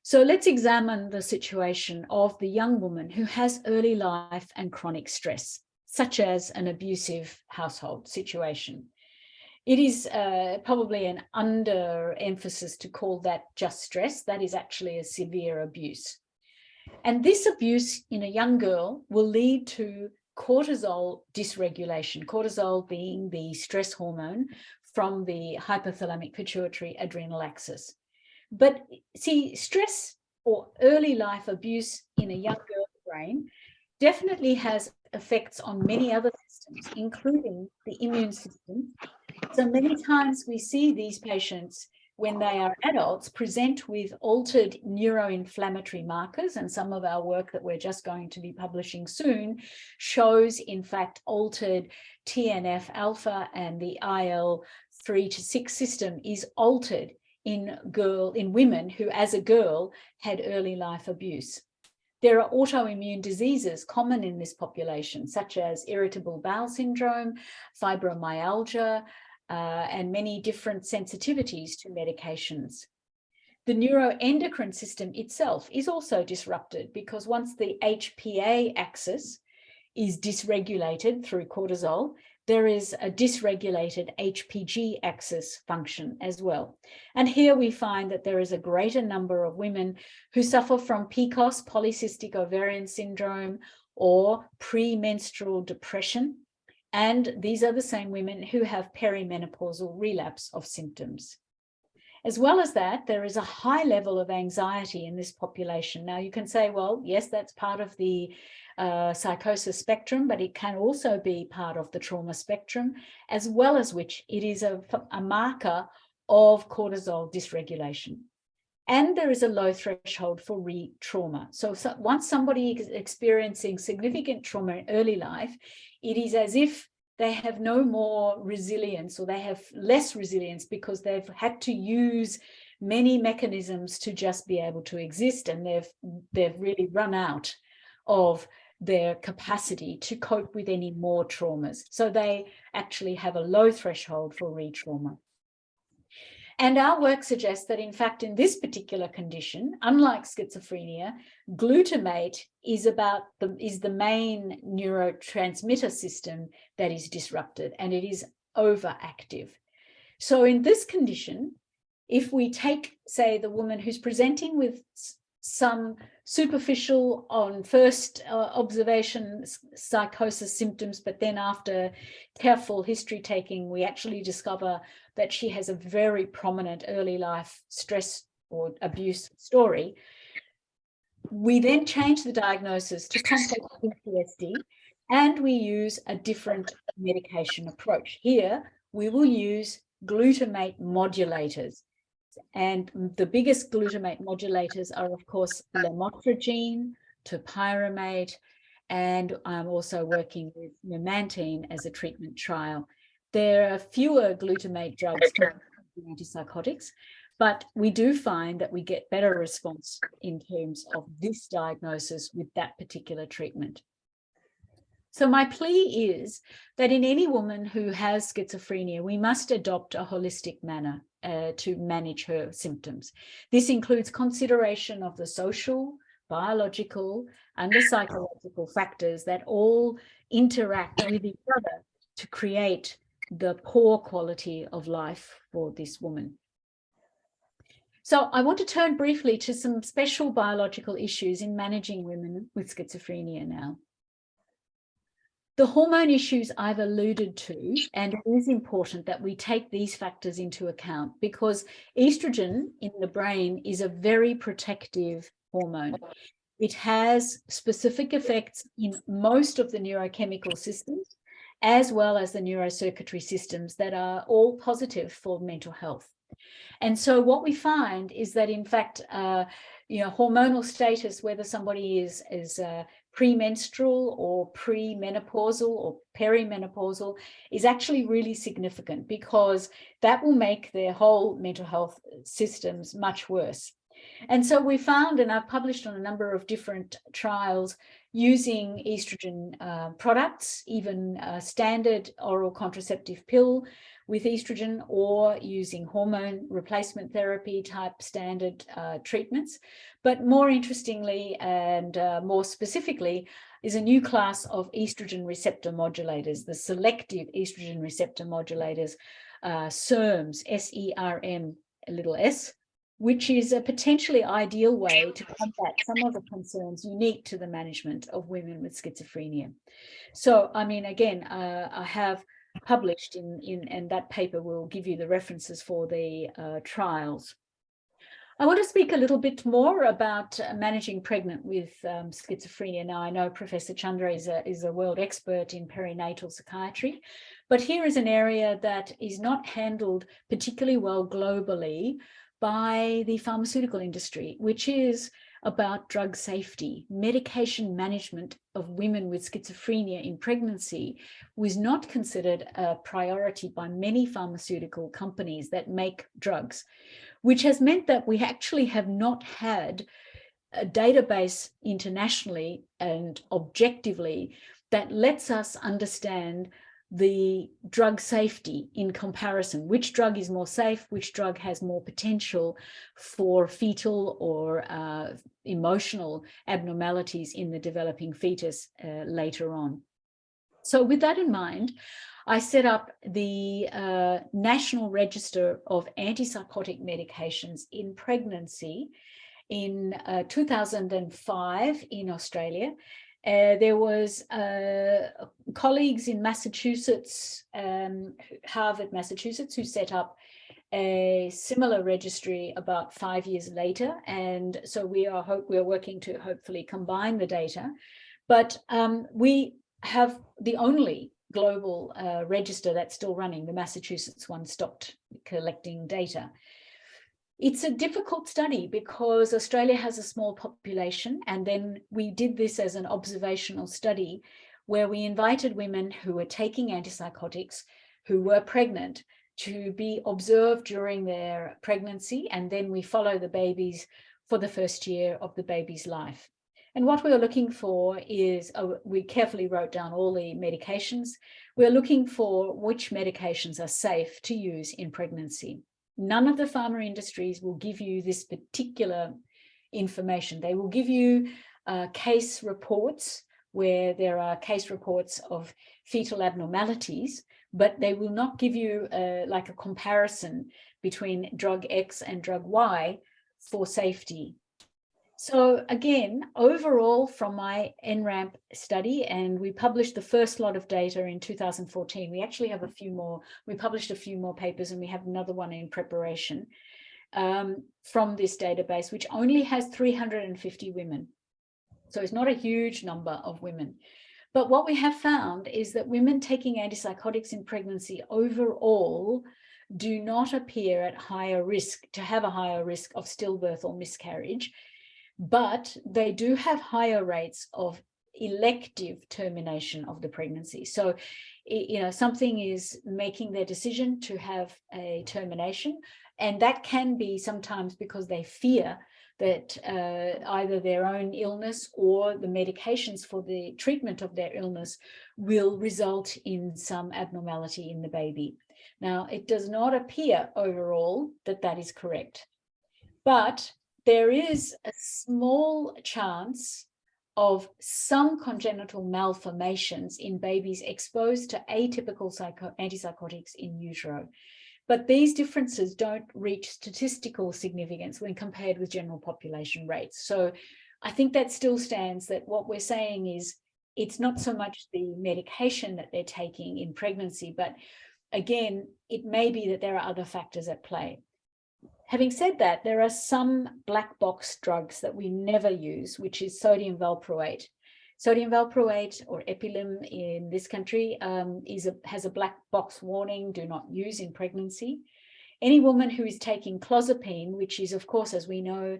So let's examine the situation of the young woman who has early life and chronic stress, such as an abusive household situation. It is probably an underemphasis to call that just stress. That is actually a severe abuse. And this abuse in a young girl will lead to cortisol dysregulation, cortisol being the stress hormone from the hypothalamic pituitary adrenal axis. But see, stress or early life abuse in a young girl's brain definitely has effects on many other systems, including the immune system. So many times we see these patients, when they are adults, present with altered neuroinflammatory markers, and some of our work that we're just going to be publishing soon shows, in fact, altered TNF-alpha, and the IL-3 to 6 system is altered in women who, as a girl, had early life abuse. There are autoimmune diseases common in this population, such as irritable bowel syndrome, fibromyalgia, and many different sensitivities to medications. The neuroendocrine system itself is also disrupted because once the HPA axis is dysregulated through cortisol, there is a dysregulated HPG axis function as well. And here we find that there is a greater number of women who suffer from PCOS, polycystic ovarian syndrome, or premenstrual depression. And these are the same women who have perimenopausal relapse of symptoms. As well as that, there is a high level of anxiety in this population. Now you can say, well, yes, that's part of the psychosis spectrum, but it can also be part of the trauma spectrum, as well as which it is a marker of cortisol dysregulation. And there is a low threshold for re-trauma. So once somebody is experiencing significant trauma in early life, it is as if they have no more resilience, or they have less resilience because they've had to use many mechanisms to just be able to exist, and they've really run out of their capacity to cope with any more traumas. So they actually have a low threshold for re-trauma. And our work suggests that, in fact, in this particular condition, unlike schizophrenia, glutamate is the main neurotransmitter system that is disrupted, and it is overactive. So in this condition, if we take, say, the woman who's presenting with some superficial on first observation psychosis symptoms, but then after careful history taking, we actually discover that she has a very prominent early life stress or abuse story. We then change the diagnosis to complex PTSD, and we use a different medication approach. Here, we will use glutamate modulators. And the biggest glutamate modulators are, of course, lamotrigine, topiramate, and I'm also working with memantine as a treatment trial. There are fewer glutamate drugs compared to antipsychotics, but we do find that we get better response in terms of this diagnosis with that particular treatment. So my plea is that in any woman who has schizophrenia, we must adopt a holistic manner to manage her symptoms. This includes consideration of the social, biological, and the psychological factors that all interact with each other to create the poor quality of life for this woman. So I want to turn briefly to some special biological issues in managing women with schizophrenia now. The hormone issues I've alluded to, and it is important that we take these factors into account because estrogen in the brain is a very protective hormone. It has specific effects in most of the neurochemical systems, as well as the neurocircuitry systems that are all positive for mental health. And so what we find is that, in fact, hormonal status, whether somebody is premenstrual or premenopausal or perimenopausal, is actually really significant because that will make their whole mental health systems much worse. And so we found, and I've published on a number of different trials using estrogen products, even a standard oral contraceptive pill with estrogen, or using hormone replacement therapy type standard treatments. But more interestingly and more specifically is a new class of estrogen receptor modulators, the selective estrogen receptor modulators, SERMs, S-E-R-M, a little s, which is a potentially ideal way to combat some of the concerns unique to the management of women with schizophrenia. So, I mean, again, I have published and that paper will give you the references for the trials. I want to speak a little bit more about managing pregnant with schizophrenia. Now, I know Professor Chandra is a world expert in perinatal psychiatry, but here is an area that is not handled particularly well globally by the pharmaceutical industry, which is about drug safety. Medication management of women with schizophrenia in pregnancy was not considered a priority by many pharmaceutical companies that make drugs, which has meant that we actually have not had a database internationally and objectively that lets us understand the drug safety in comparison. Which drug is more safe? Which drug has more potential for fetal or emotional abnormalities in the developing fetus later on? So with that in mind, I set up the National Register of Antipsychotic Medications in Pregnancy in 2005 in Australia. There was colleagues in Massachusetts, Harvard, Massachusetts, who set up a similar registry about 5 years later. And so we are working to hopefully combine the data. But we have the only global register that's still running. The Massachusetts one stopped collecting data. It's a difficult study because Australia has a small population, and then we did this as an observational study where we invited women who were taking antipsychotics, who were pregnant, to be observed during their pregnancy, and then we follow the babies for the first year of the baby's life. And what we're looking for is, we carefully wrote down all the medications. We're looking for which medications are safe to use in pregnancy. None of the pharma industries will give you this particular information. They will give you case reports where there are case reports of fetal abnormalities, but they will not give you like a comparison between drug X and drug Y for safety. So again, overall from my NRAMP study, and we published the first lot of data in 2014, we actually have a few more, we published a few more papers and we have another one in preparation from this database, which only has 350 women. So it's not a huge number of women. But what we have found is that women taking antipsychotics in pregnancy overall do not appear at higher risk, to have a higher risk of stillbirth or miscarriage, but they do have higher rates of elective termination of the pregnancy. So, you know, something is making their decision to have a termination, and that can be sometimes because they fear that either their own illness or the medications for the treatment of their illness will result in some abnormality in the baby. Now, it does not appear overall that that is correct, but there is a small chance of some congenital malformations in babies exposed to atypical antipsychotics in utero. But these differences don't reach statistical significance when compared with general population rates. So I think that still stands, that what we're saying is it's not so much the medication that they're taking in pregnancy, but again, it may be that there are other factors at play. Having said that, there are some black box drugs that we never use, which is sodium valproate. Sodium valproate, or Epilim in this country, has a black box warning, do not use in pregnancy. Any woman who is taking clozapine, which is, of course, as we know,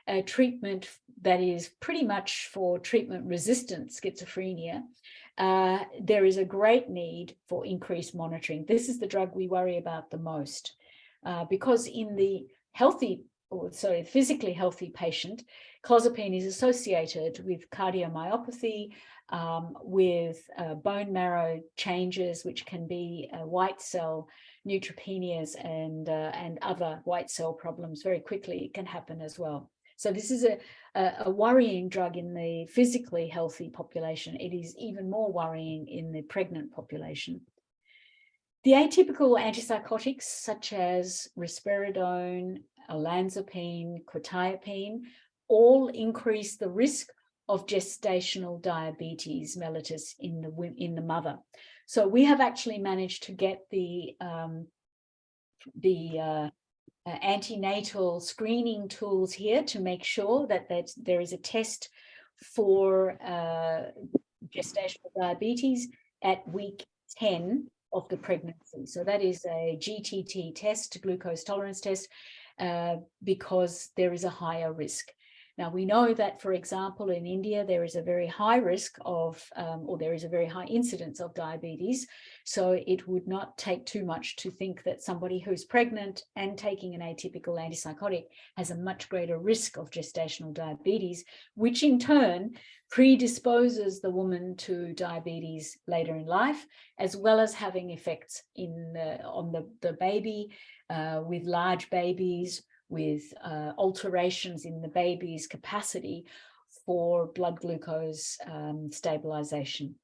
a treatment that is pretty much for treatment-resistant schizophrenia, there is a great need for increased monitoring. This is the drug we worry about the most, because in the physically healthy patient, clozapine is associated with cardiomyopathy, with bone marrow changes, which can be white cell neutropenias and other white cell problems. Very quickly, it can happen as well. So this is a worrying drug in the physically healthy population. It is even more worrying in the pregnant population. The atypical antipsychotics, such as risperidone, olanzapine, quetiapine, all increase the risk of gestational diabetes mellitus in the mother. So we have actually managed to get the antenatal screening tools here to make sure that there is a test for gestational diabetes at week 10 of the pregnancy. So that is a GTT test, glucose tolerance test, because there is a higher risk. Now, we know that, for example, in India, there is a very high risk of, or there is a very high incidence of diabetes. So it would not take too much to think that somebody who's pregnant and taking an atypical antipsychotic has a much greater risk of gestational diabetes, which in turn predisposes the woman to diabetes later in life, as well as having effects on the baby, with large babies, with alterations in the baby's capacity for blood glucose stabilization.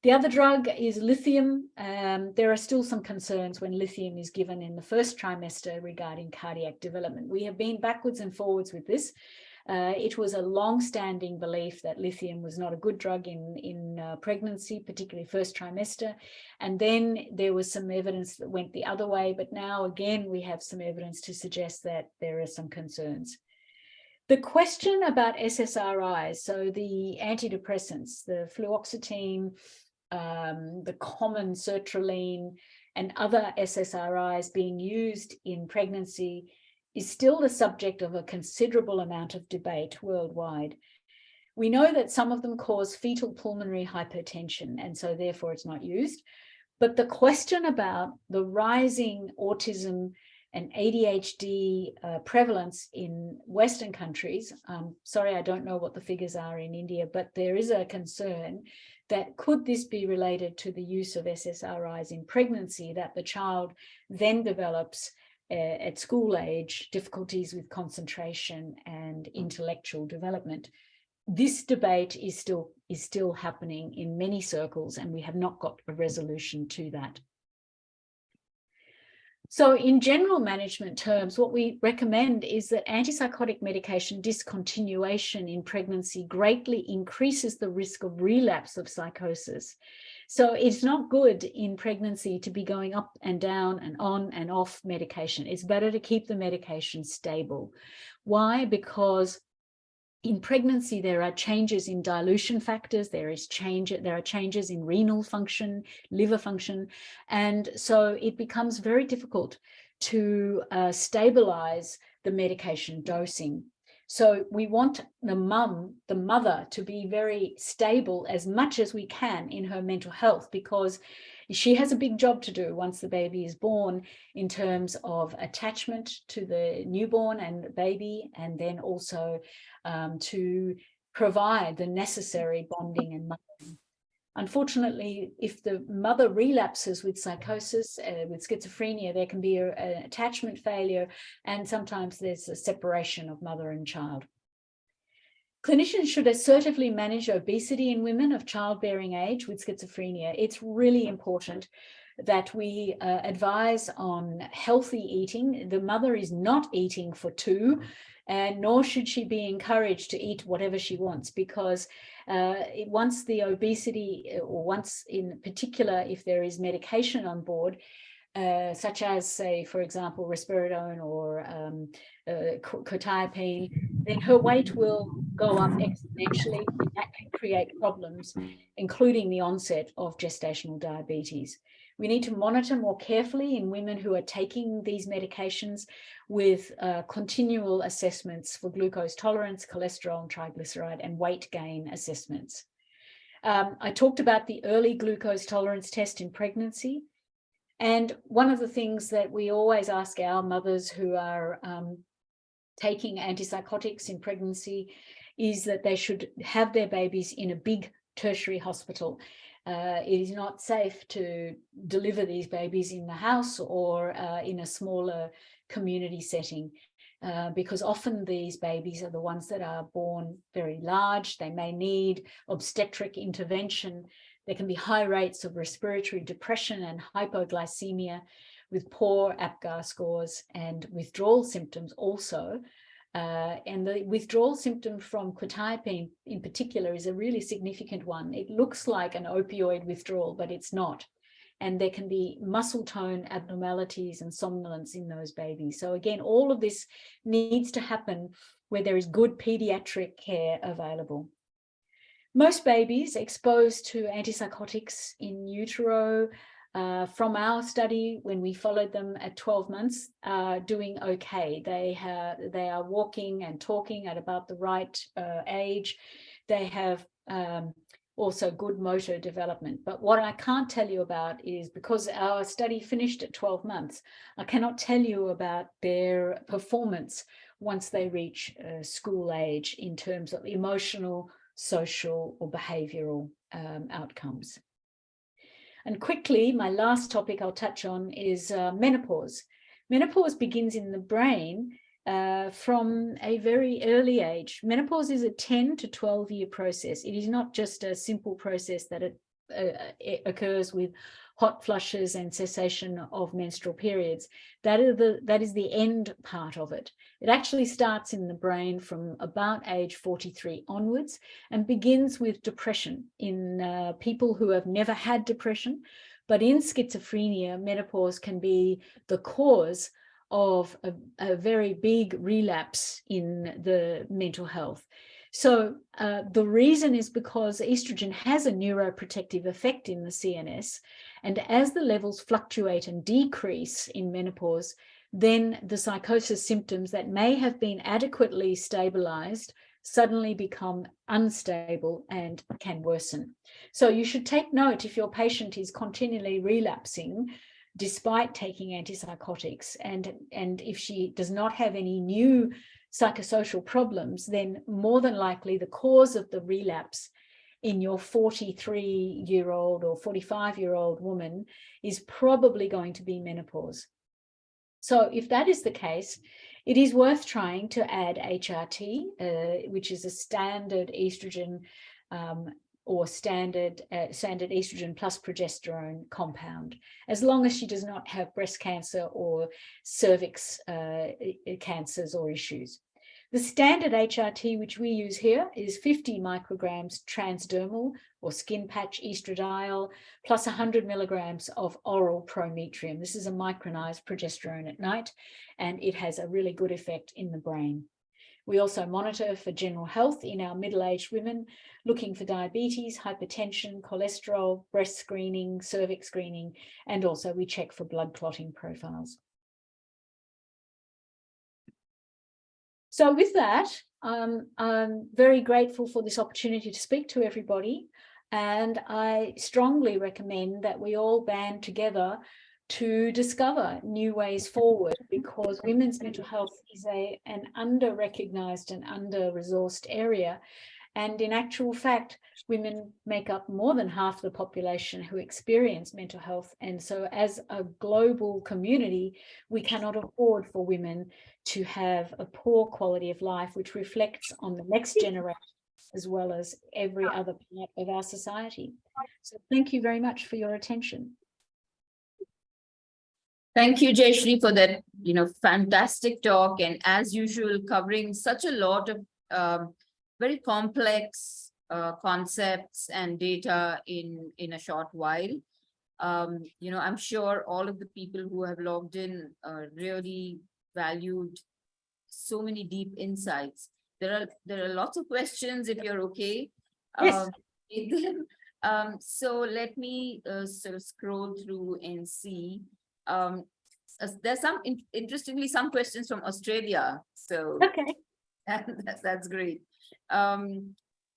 The other drug is lithium. There are still some concerns when lithium is given in the first trimester regarding cardiac development. We have been backwards and forwards with this. It was a long-standing belief that lithium was not a good drug in pregnancy, particularly first trimester. And then there was some evidence that went the other way. But now, again, we have some evidence to suggest that there are some concerns. The question about SSRIs, so the antidepressants, the fluoxetine, the common sertraline, and other SSRIs being used in pregnancy is still the subject of a considerable amount of debate worldwide. We know that some of them cause fetal pulmonary hypertension, and so therefore it's not used. But the question about the rising autism and ADHD prevalence in Western countries, sorry, I don't know what the figures are in India, but there is a concern that could this be related to the use of SSRIs in pregnancy, that the child then develops at school age difficulties with concentration and intellectual development. This debate is still happening in many circles, and we have not got a resolution to that. So in general management terms, what we recommend is that antipsychotic medication discontinuation in pregnancy greatly increases the risk of relapse of psychosis. So it's not good in pregnancy to be going up and down and on and off medication. It's better to keep the medication stable. Why? Because in pregnancy, there are changes in dilution factors, there are changes in renal function, liver function, and so it becomes very difficult to stabilize the medication dosing. So we want the mother, to be very stable as much as we can in her mental health, because she has a big job to do once the baby is born in terms of attachment to the newborn and the baby, and then also to provide the necessary bonding and mothering. Unfortunately, if the mother relapses with psychosis, with schizophrenia, there can be an attachment failure, and sometimes there's a separation of mother and child. Clinicians should assertively manage obesity in women of childbearing age with schizophrenia. It's really important that we advise on healthy eating. The mother is not eating for two, and nor should she be encouraged to eat whatever she wants, because once the obesity, or once in particular, if there is medication on board, such as, say, for example, risperidone or quetiapine, then her weight will go up exponentially, and that can create problems, including the onset of gestational diabetes. We need to monitor more carefully in women who are taking these medications with continual assessments for glucose tolerance, cholesterol and triglyceride, and weight gain assessments. I talked about the early glucose tolerance test in pregnancy. And one of the things that we always ask our mothers who are taking antipsychotics in pregnancy is that they should have their babies in a big tertiary hospital. It is not safe to deliver these babies in the house or in a smaller community setting, because often these babies are the ones that are born very large. They may need obstetric intervention. There can be high rates of respiratory depression and hypoglycemia with poor APGAR scores and withdrawal symptoms also. And the withdrawal symptom from quetiapine in particular is a really significant one. It looks like an opioid withdrawal, but it's not. And there can be muscle tone abnormalities and somnolence in those babies. So again, all of this needs to happen where there is good pediatric care available. Most babies exposed to antipsychotics in utero from our study, when we followed them at 12 months, are doing okay. They are walking and talking at about the right age. They have also good motor development. But what I can't tell you about is, because our study finished at 12 months, I cannot tell you about their performance once they reach school age in terms of emotional, social or behavioral outcomes. And quickly, my last topic I'll touch on is menopause. Menopause begins in the brain from a very early age. Menopause is a 10 to 12 year process. It is not just a simple process that it occurs with hot flushes and cessation of menstrual periods. That is the end part of it. It actually starts in the brain from about age 43 onwards and begins with depression in people who have never had depression. But in schizophrenia, menopause can be the cause of a very big relapse in the mental health. So the reason is because estrogen has a neuroprotective effect in the CNS, and as the levels fluctuate and decrease in menopause, then the psychosis symptoms that may have been adequately stabilized suddenly become unstable and can worsen. So you should take note if your patient is continually relapsing despite taking antipsychotics, and if she does not have any new psychosocial problems, then more than likely the cause of the relapse in your 43-year-old or 45-year-old woman is probably going to be menopause. So if that is the case, it is worth trying to add HRT, which is a standard estrogen or standard estrogen plus progesterone compound, as long as she does not have breast cancer or cervix cancers or issues. The standard HRT, which we use here, is 50 micrograms transdermal or skin patch estradiol plus 100 milligrams of oral prometrium. This is a micronized progesterone at night, and it has a really good effect in the brain. We also monitor for general health in our middle-aged women, looking for diabetes, hypertension, cholesterol, breast screening, cervix screening, and also we check for blood clotting profiles. So with that, I'm very grateful for this opportunity to speak to everybody, and I strongly recommend that we all band together to discover new ways forward, because women's mental health is an under-recognized and under-resourced area. And in actual fact, women make up more than half the population who experience mental health. And so as a global community, we cannot afford for women to have a poor quality of life, which reflects on the next generation as well as every other part of our society. So thank you very much for your attention. Thank you, Jayashri, for that, fantastic talk, and as usual, covering such a lot of very complex concepts and data in a short while. I'm sure all of the people who have logged in really valued so many deep insights. There are lots of questions, if you're okay. Yes. So let me sort of scroll through and see. There's interestingly, some questions from Australia. So okay, that's great.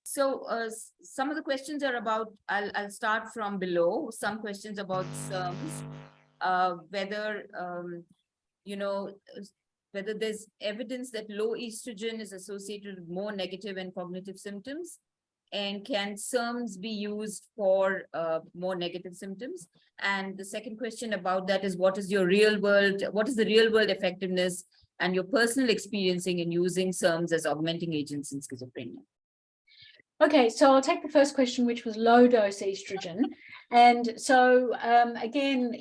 So some of the questions are about, I'll start from below. Some questions about SERMs, whether there's evidence that low estrogen is associated with more negative and cognitive symptoms, and can SERMs be used for more negative symptoms? And the second question about that is, what is the real world effectiveness and your personal experiencing in using SERMs as augmenting agents in schizophrenia? Okay, so I'll take the first question, which was low dose estrogen. And so again,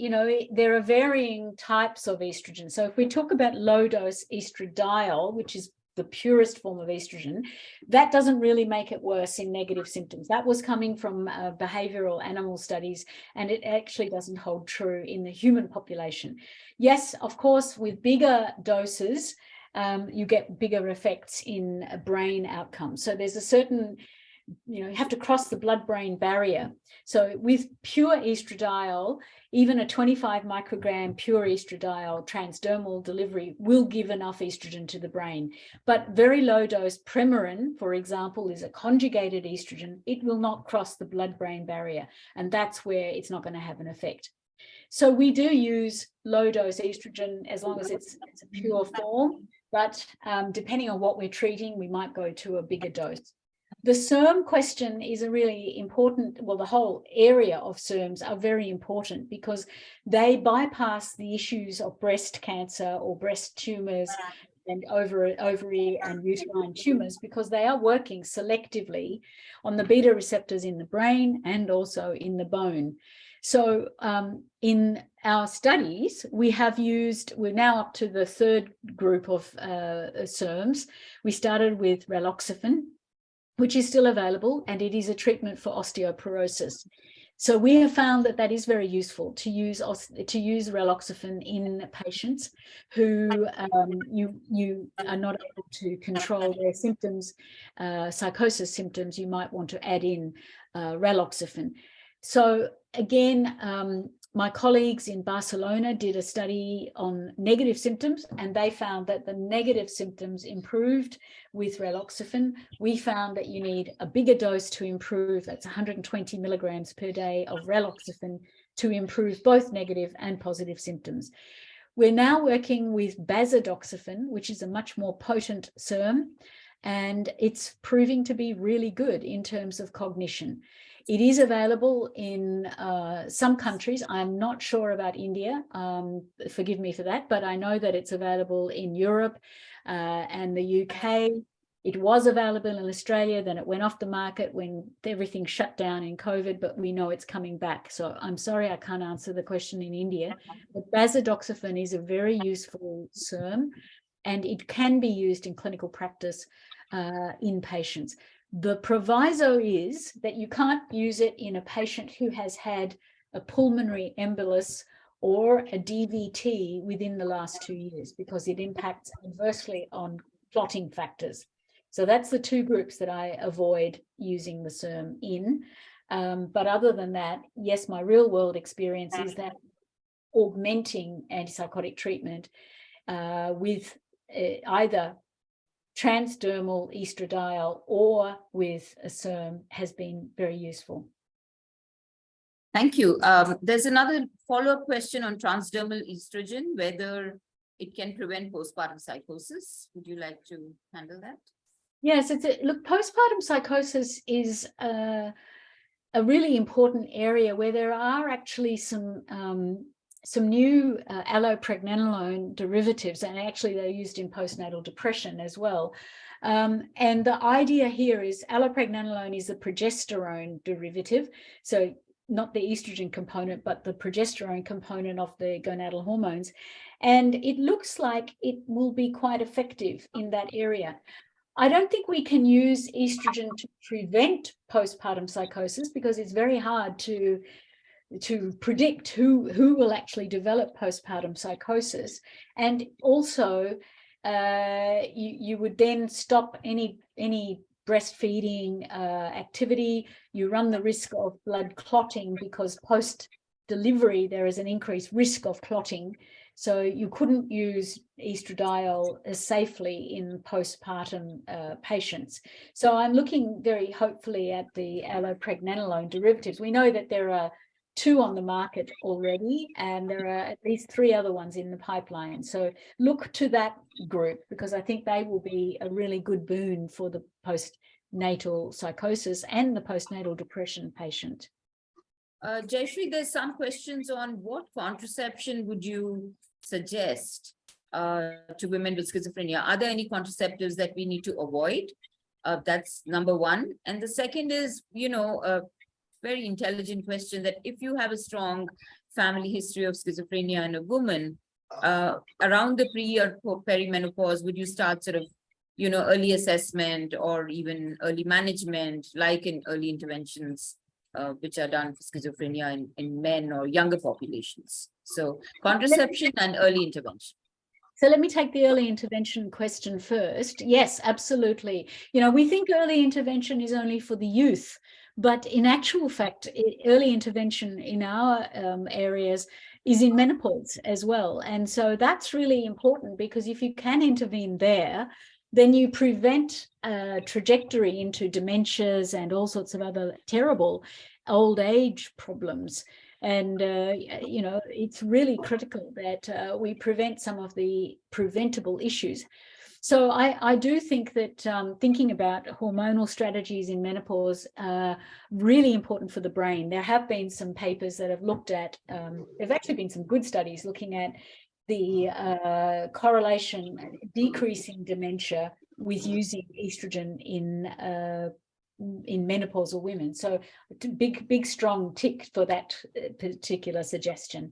there are varying types of estrogen. So if we talk about low dose estradiol, which is the purest form of estrogen, that doesn't really make it worse in negative symptoms. That was coming from behavioral animal studies, and it actually doesn't hold true in the human population. Yes, of course, with bigger doses, you get bigger effects in brain outcomes. So there's a certain, you have to cross the blood-brain barrier. So with pure estradiol, even a 25 microgram pure estradiol transdermal delivery will give enough estrogen to the brain. But very low dose Premarin, for example, is a conjugated estrogen. It will not cross the blood-brain barrier, and that's where it's not going to have an effect. So we do use low dose estrogen as long as it's a pure form, but depending on what we're treating, we might go to a bigger dose. The SERM question is a really important, well, the whole area of SERMs are very important because they bypass the issues of breast cancer or breast tumors and ovary and uterine tumors, because they are working selectively on the beta receptors in the brain and also in the bone. So in our studies, we're now up to the third group of SERMs. We started with raloxifene, which is still available, and it is a treatment for osteoporosis. So we have found that that is very useful to use raloxifene in patients who you are not able to control their symptoms, psychosis symptoms. You might want to add in raloxifene. So again, my colleagues in Barcelona did a study on negative symptoms, and they found that the negative symptoms improved with raloxifene. We found that you need a bigger dose to improve. That's 120 milligrams per day of raloxifene to improve both negative and positive symptoms. We're now working with bazadoxifene, which is a much more potent SERM, and it's proving to be really good in terms of cognition. It is available in some countries. I'm not sure about India, forgive me for that, but I know that it's available in Europe and the UK It was available in Australia, then it went off the market when everything shut down in COVID, but we know it's coming back. So I'm sorry I can't answer the question in India, but bazodoxephan is a very useful SERM, and it can be used in clinical practice in patients. The proviso is that you can't use it in a patient who has had a pulmonary embolus or a DVT within the last 2 years, because it impacts adversely on clotting factors. So that's the two groups that I avoid using the SERM in. But other than that, yes, my real world experience is that augmenting antipsychotic treatment with either transdermal estradiol or with a SERM has been very useful. Thank you. There's another follow-up question on transdermal estrogen, whether it can prevent postpartum psychosis. Would you like to handle that? Yes, look, postpartum psychosis is a really important area where there are actually some new allopregnanolone derivatives, and actually they're used in postnatal depression as well. And the idea here is allopregnanolone is the progesterone derivative, so not the estrogen component, but the progesterone component of the gonadal hormones. And it looks like it will be quite effective in that area. I don't think we can use estrogen to prevent postpartum psychosis, because it's very hard to predict who will actually develop postpartum psychosis. And also, you would then stop any breastfeeding activity. You run the risk of blood clotting, because post-delivery there is an increased risk of clotting. So you couldn't use estradiol as safely in postpartum patients. So I'm looking very hopefully at the allopregnanolone derivatives. We know that there are 2 on the market already, and there are at least 3 other ones in the pipeline. So look to that group, because I think they will be a really good boon for the postnatal psychosis and the postnatal depression patient. Jayashri, there's some questions on what contraception would you suggest to women with schizophrenia? Are there any contraceptives that we need to avoid? That's number one. And the second is, a very intelligent question, that if you have a strong family history of schizophrenia in a woman, around the pre or perimenopause, would you start sort of, early assessment or even early management, like in early interventions, which are done for schizophrenia in men or younger populations? So contraception and early intervention. So let me take the early intervention question first. Yes, absolutely. We think early intervention is only for the youth, but in actual fact, early intervention in our areas is in menopause as well. And so that's really important, because if you can intervene there, then you prevent trajectory into dementias and all sorts of other terrible old age problems. And, it's really critical that we prevent some of the preventable issues. So I do think that thinking about hormonal strategies in menopause are really important for the brain. There have been some papers that have looked at, there've actually been some good studies looking at the correlation, decreasing dementia with using estrogen in menopausal women. So big strong tick for that particular suggestion.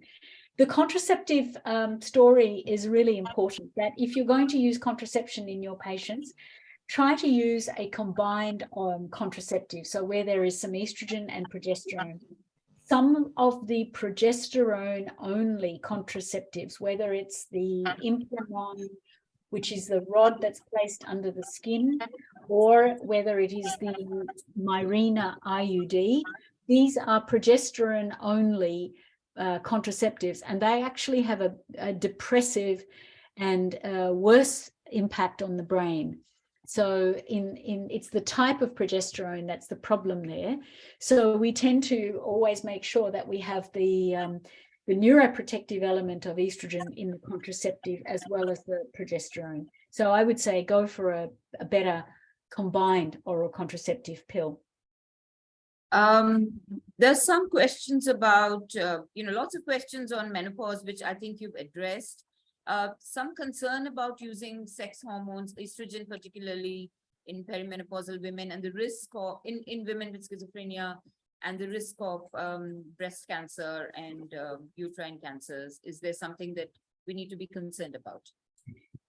The contraceptive story is really important, that if you're going to use contraception in your patients, try to use a combined contraceptive, so where there is some estrogen and progesterone. Some of the progesterone only contraceptives, whether it's the Implanon, which is the rod that's placed under the skin, or whether it is the Mirena IUD, these are progesterone only contraceptives, and they actually have a depressive and worse impact on the brain. So it's the type of progesterone that's the problem there. So we tend to always make sure that we have the neuroprotective element of estrogen in the contraceptive as well as the progesterone. So I would say go for a better combined oral contraceptive pill. There's some questions about, lots of questions on menopause, which I think you've addressed. Some concern about using sex hormones, estrogen particularly, in perimenopausal women and the risk of in women with schizophrenia and the risk of breast cancer and uterine cancers? Is there something that we need to be concerned about?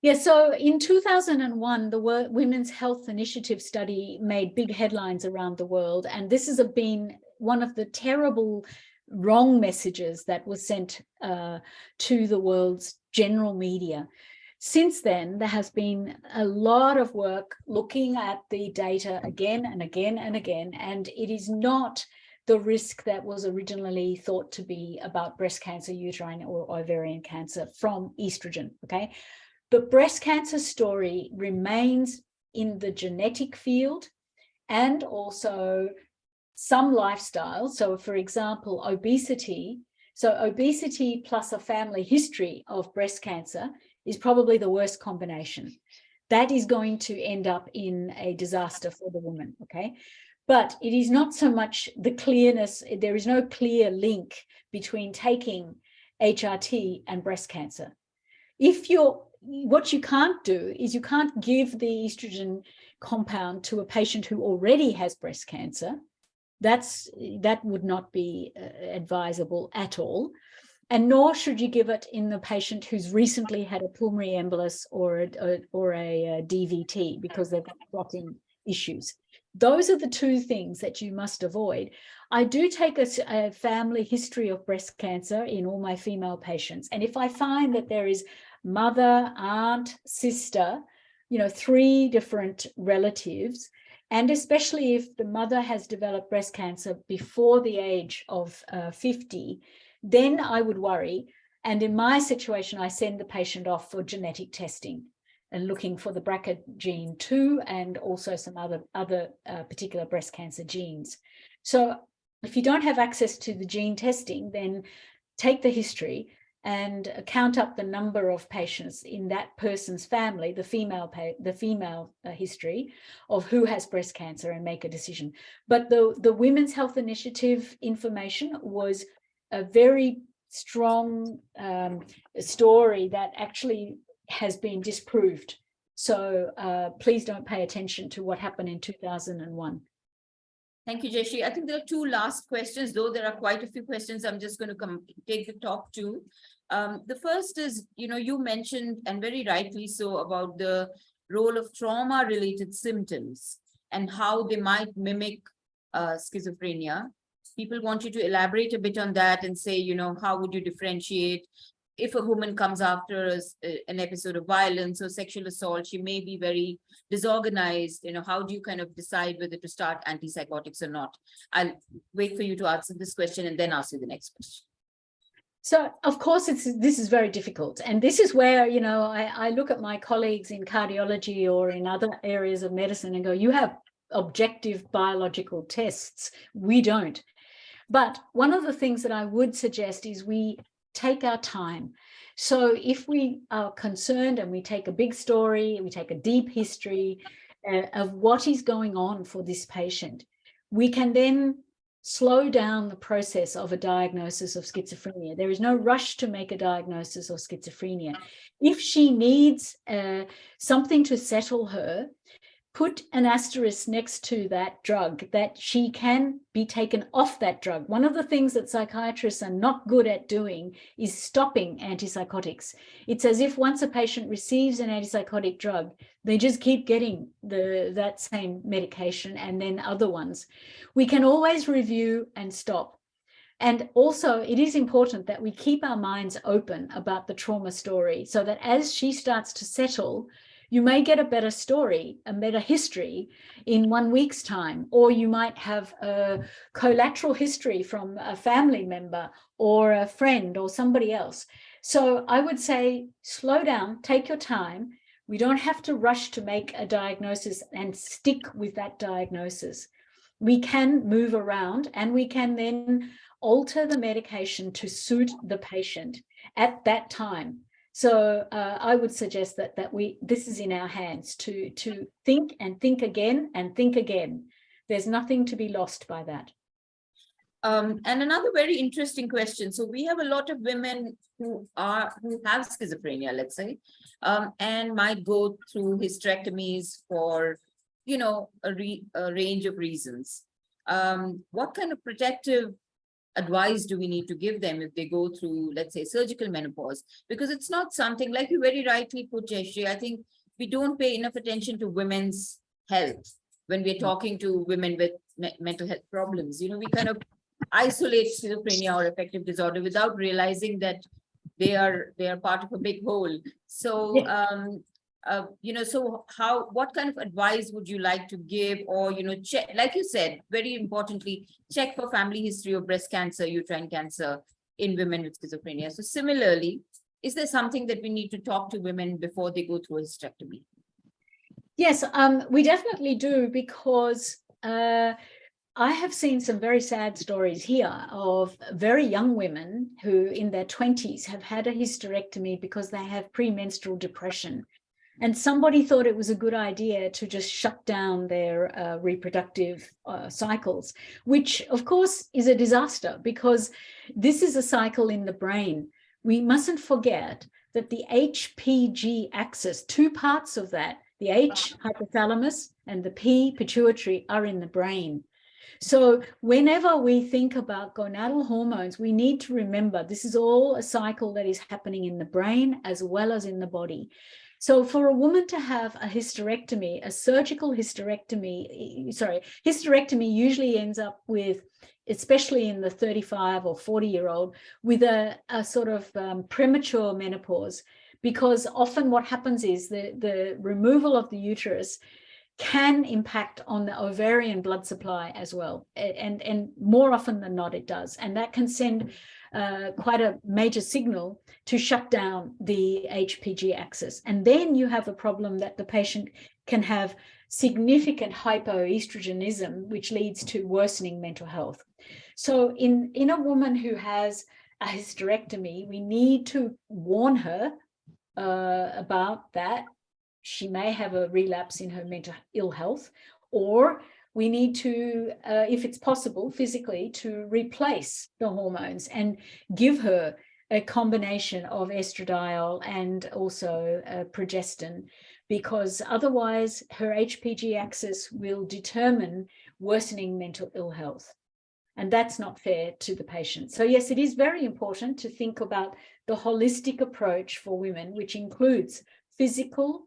Yeah, so in 2001, the Women's Health Initiative study made big headlines around the world. And this has been one of the terrible wrong messages that was sent to the world's general media. Since then, there has been a lot of work looking at the data again and again and again, and it is not the risk that was originally thought to be about breast cancer, uterine or ovarian cancer from estrogen, okay? The breast cancer story remains in the genetic field and also some lifestyle. So for example, obesity. So obesity plus a family history of breast cancer is probably the worst combination. That is going to end up in a disaster for the woman, okay? But it is not so much the clearness, there is no clear link between taking HRT and breast cancer. What you can't do is you can't give the estrogen compound to a patient who already has breast cancer. That would not be advisable at all. And nor should you give it in the patient who's recently had a pulmonary embolus or a DVT because they've got clotting issues. Those are the two things that you must avoid. I do take a family history of breast cancer in all my female patients. And if I find that there is mother, aunt, sister, 3 different relatives, and especially if the mother has developed breast cancer before the age of 50, then I would worry. And in my situation, I send the patient off for genetic testing and looking for the BRCA gene too, and also some other particular breast cancer genes. So if you don't have access to the gene testing, then take the history and count up the number of patients in that person's family, the female history of who has breast cancer, and make a decision. But the Women's Health Initiative information was a very strong story that actually has been disproved. So please don't pay attention to what happened in 2001. Thank you, Jayashri. I think there are 2 last questions, though there are quite a few questions. I'm just going to take the top 2. The first is, you mentioned, and very rightly so, about the role of trauma-related symptoms and how they might mimic schizophrenia. People want you to elaborate a bit on that and say, how would you differentiate? If a woman comes after an episode of violence or sexual assault, she may be very disorganized. How do you kind of decide whether to start antipsychotics or not? I'll wait for you to answer this question and then ask you the next question. So, of course, this is very difficult. And this is where, I look at my colleagues in cardiology or in other areas of medicine and go, you have objective biological tests. We don't. But one of the things that I would suggest is we take our time. So if we are concerned and we take a big story, we take a deep history of what is going on for this patient, we can then slow down the process of a diagnosis of schizophrenia. There is no rush to make a diagnosis of schizophrenia. If she needs something to settle her, put an asterisk next to that drug, that she can be taken off that drug. One of the things that psychiatrists are not good at doing is stopping antipsychotics. It's as if once a patient receives an antipsychotic drug, they just keep getting that same medication and then other ones. We can always review and stop. And also, it is important that we keep our minds open about the trauma story so that as she starts to settle, you may get a better story, a better history in 1 week's time, or you might have a collateral history from a family member or a friend or somebody else. So I would say, slow down, take your time. We don't have to rush to make a diagnosis and stick with that diagnosis. We can move around and we can then alter the medication to suit the patient at that time. So I would suggest that this is in our hands to think and think again and think again. There's nothing to be lost by that. And another very interesting question. So we have a lot of women who have schizophrenia, let's say, and might go through hysterectomies for a range of reasons. What kind of protective advice do we need to give them if they go through, let's say, surgical menopause? Because it's not something, like you very rightly put, Jayashri, I think we don't pay enough attention to women's health when we're talking to women with mental health problems. We kind of isolate schizophrenia or affective disorder without realizing that they are part of a big whole. So, so what kind of advice would you like to give, or, check, like you said, very importantly, check for family history of breast cancer, uterine cancer in women with schizophrenia. So similarly, is there something that we need to talk to women before they go through a hysterectomy? Yes, we definitely do, because I have seen some very sad stories here of very young women who in their 20s have had a hysterectomy because they have premenstrual depression. And somebody thought it was a good idea to just shut down their reproductive cycles, which of course is a disaster, because this is a cycle in the brain. We mustn't forget that the HPG axis, two parts of that, the H, hypothalamus, and the P, pituitary, are in the brain. So whenever we think about gonadal hormones, we need to remember this is all a cycle that is happening in the brain as well as in the body. So for a woman to have a hysterectomy, a surgical hysterectomy, hysterectomy usually ends up with, especially in the 35 or 40-year-old, with a sort of premature menopause, because often what happens is the removal of the uterus can impact on the ovarian blood supply as well. And more often than not, it does. And that can send quite a major signal to shut down the HPG axis. And then you have a problem that the patient can have significant hypoestrogenism, which leads to worsening mental health. So in a woman who has a hysterectomy, we need to warn her about that. She may have a relapse in her mental ill health, or we need to, if it's possible physically, to replace the hormones and give her a combination of estradiol and also progestin, because otherwise her HPG axis will determine worsening mental ill health. And that's not fair to the patient. So yes, it is very important to think about the holistic approach for women, which includes physical,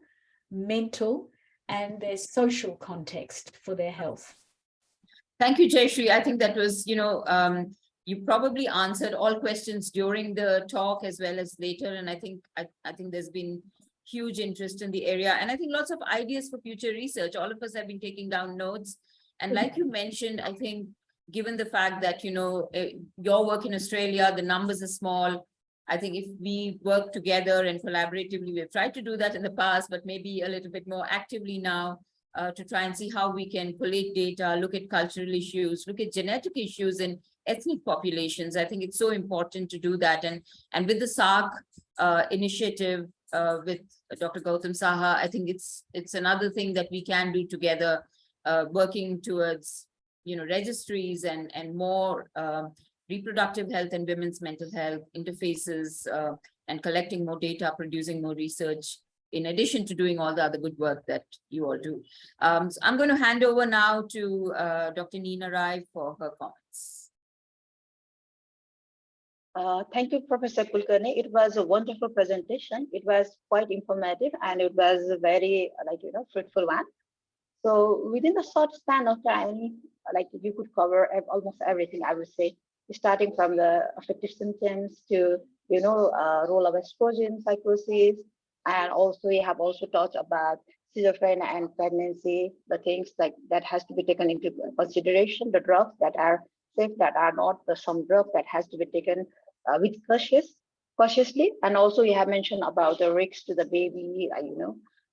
mental, and their social context for their health. Thank you, Jayashri. I think that was, you probably answered all questions during the talk as well as later. And I think there's been huge interest in the area, and I think lots of ideas for future research. All of us have been taking down notes. And like you mentioned, I think given the fact that, your work in Australia, the numbers are small, I think if we work together and collaboratively, we've tried to do that in the past, but maybe a little bit more actively now, to try and see how we can collate data, look at cultural issues, look at genetic issues in ethnic populations. I think it's so important to do that. And with the SAARC initiative with Dr. Gautam Saha, I think it's another thing that we can do together, working towards, registries and more reproductive health and women's mental health interfaces, and collecting more data, producing more research, in addition to doing all the other good work that you all do. So I'm going to hand over now to Dr. Neena Rai for her comments. Thank you, Professor Kulkarni. It was a wonderful presentation. It was quite informative, and it was a very, fruitful one. So within a short span of time, you could cover almost everything, I would say, starting from the affective symptoms to, role of exposure in psychosis. And also you have also talked about schizophrenia and pregnancy, the things that has to be taken into consideration, the drugs that are safe, that are not, some drugs that has to be taken with cautiously. And also you have mentioned about the risks to the baby,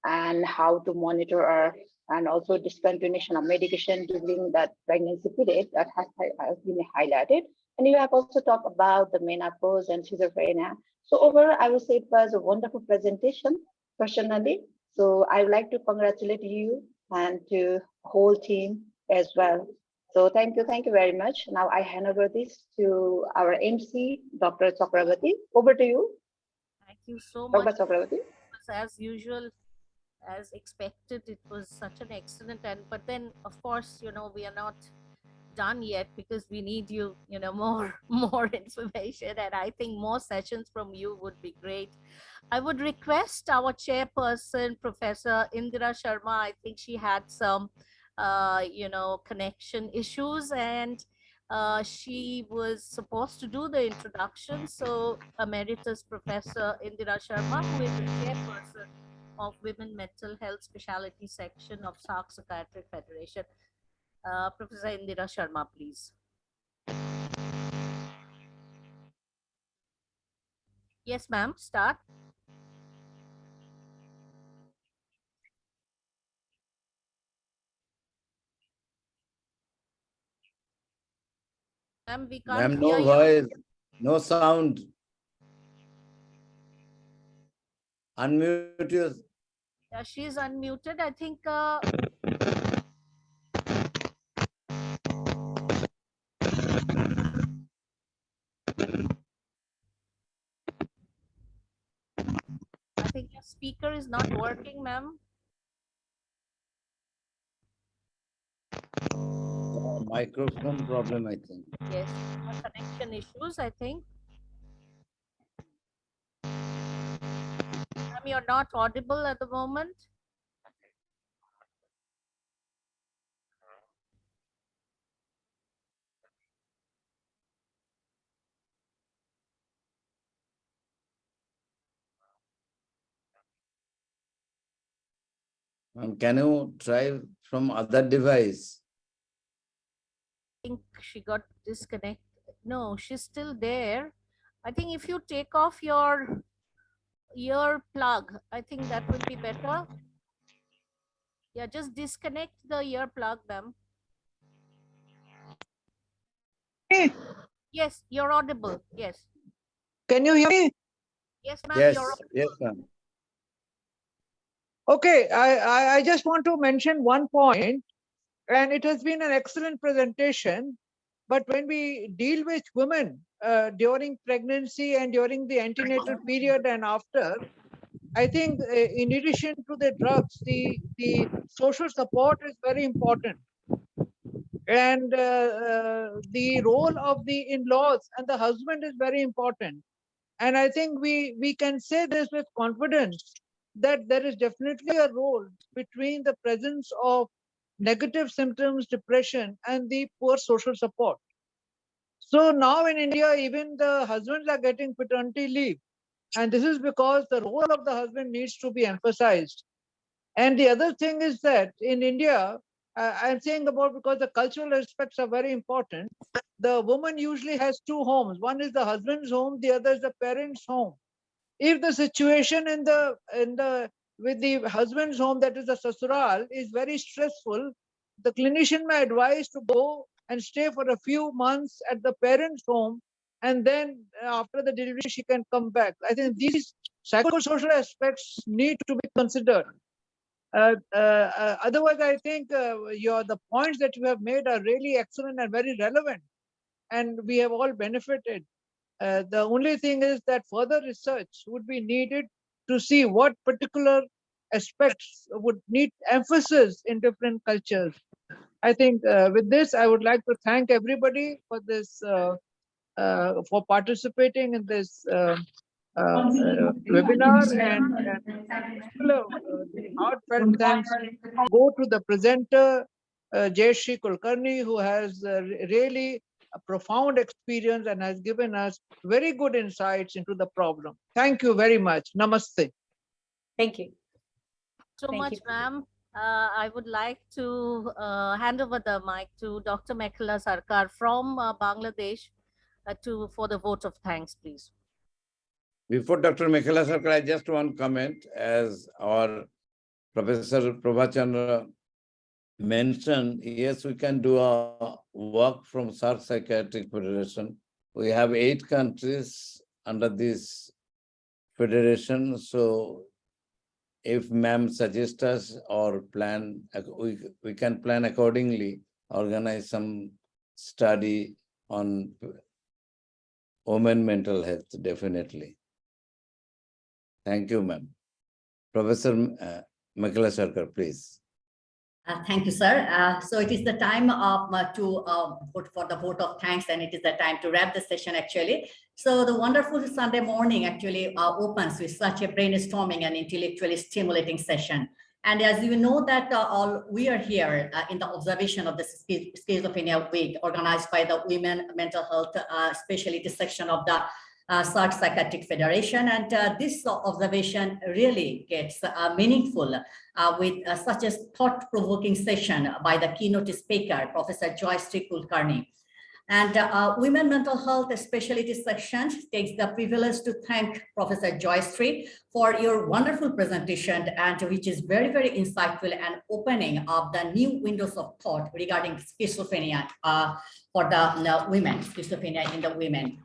and how to monitor and also discontinuation of medication during that pregnancy period that has been highlighted. And you have also talked about the menopause and schizophrenia. So overall, I would say it was a wonderful presentation personally. So I would like to congratulate you and to whole team as well. So thank you very much. Now I hand over this to our MC, Dr. Chakrabarti. Over to you. Thank you so much. Dr. Chakrabarti. As usual, as expected. It was such an excellent, and but then of course, we are not done yet because we need more information, and I think more sessions from you would be great. I would request our chairperson, Professor Indira Sharma. I think she had some connection issues, and she was supposed to do the introduction. So Emeritus Professor Indira Sharma, who is the chairperson of Women Mental Health Speciality Section of SAARC Psychiatric Federation. Professor Indira Sharma, please. Yes, ma'am, start. Ma'am, we can't Ma'am, hear no you. voice, no sound. Unmute your. Yeah, she's unmuted. I think your speaker is not working, ma'am. Microphone problem, I think. Yes, connection issues, I think. Ma'am, you're not audible at the moment. Can you try from other device? I think she got disconnected. No, she's still there. I think if you take off your ear plug, I think that would be better. Yeah, just disconnect the ear plug, ma'am. Yes, you're audible. Yes. Can you hear me? Yes, ma'am. Yes, You're yes, ma'am. Okay, I just want to mention one point, and it has been an excellent presentation. But when we deal with women during pregnancy and during the antenatal period and after, I think in addition to the drugs, the social support is very important. And the role of the in-laws and the husband is very important. And I think we can say this with confidence that there is definitely a role between the presence of negative symptoms, depression, and the poor social support. So now in India, even the husbands are getting paternity leave. And this is because the role of the husband needs to be emphasized. And the other thing is that in India, I'm saying about because the cultural aspects are very important. The woman usually has two homes. One is the husband's home, the other is the parents' home. If the situation with the husband's home, that is the sasural, is very stressful, the clinician may advise to go and stay for a few months at the parents' home, and then after the delivery she can come back. I think these psychosocial aspects need to be considered. Otherwise, I think the points that you have made are really excellent and very relevant, and we have all benefited. The only thing is that further research would be needed to see what particular aspects would need emphasis in different cultures. I think with this, I would like to thank everybody for this, for participating in this webinar, and heartfelt thanks go to the presenter, Jayashri Kulkarni, who has really a profound experience and has given us very good insights into the problem. Thank you very much. Namaste. Thank you. so Thank much, you. ma'am. I would like to hand over the mic to Dr. Mekhala Sarkar from Bangladesh for the vote of thanks, please. Before Dr. Mekhala Sarkar, I just want to comment, as our Professor Prabha Chandra mentioned, yes, we can do a work from SAARC Psychiatric Federation. We have 8 countries under this federation. So if ma'am suggests us or plan, we can plan accordingly, organize some study on women mental health, definitely. Thank you, ma'am. Professor Mekhala Sarkar, please. Thank you, sir. So it is the time of to vote for the vote of thanks, and it is the time to wrap the session actually. So the wonderful Sunday morning actually opens with such a brainstorming and intellectually stimulating session. And as you know that all we are here in the observation of the Schizophrenia Week organized by the Women Mental Health Speciality section of the SAARC Psychiatric Federation. And this observation really gets meaningful with such a thought-provoking session by the keynote speaker, Professor Jayashri Kulkarni. And Women Mental Health Specialty section takes the privilege to thank Professor Jayashri for your wonderful presentation, and which is very, very insightful and opening of the new windows of thought regarding schizophrenia for the women, schizophrenia in the women.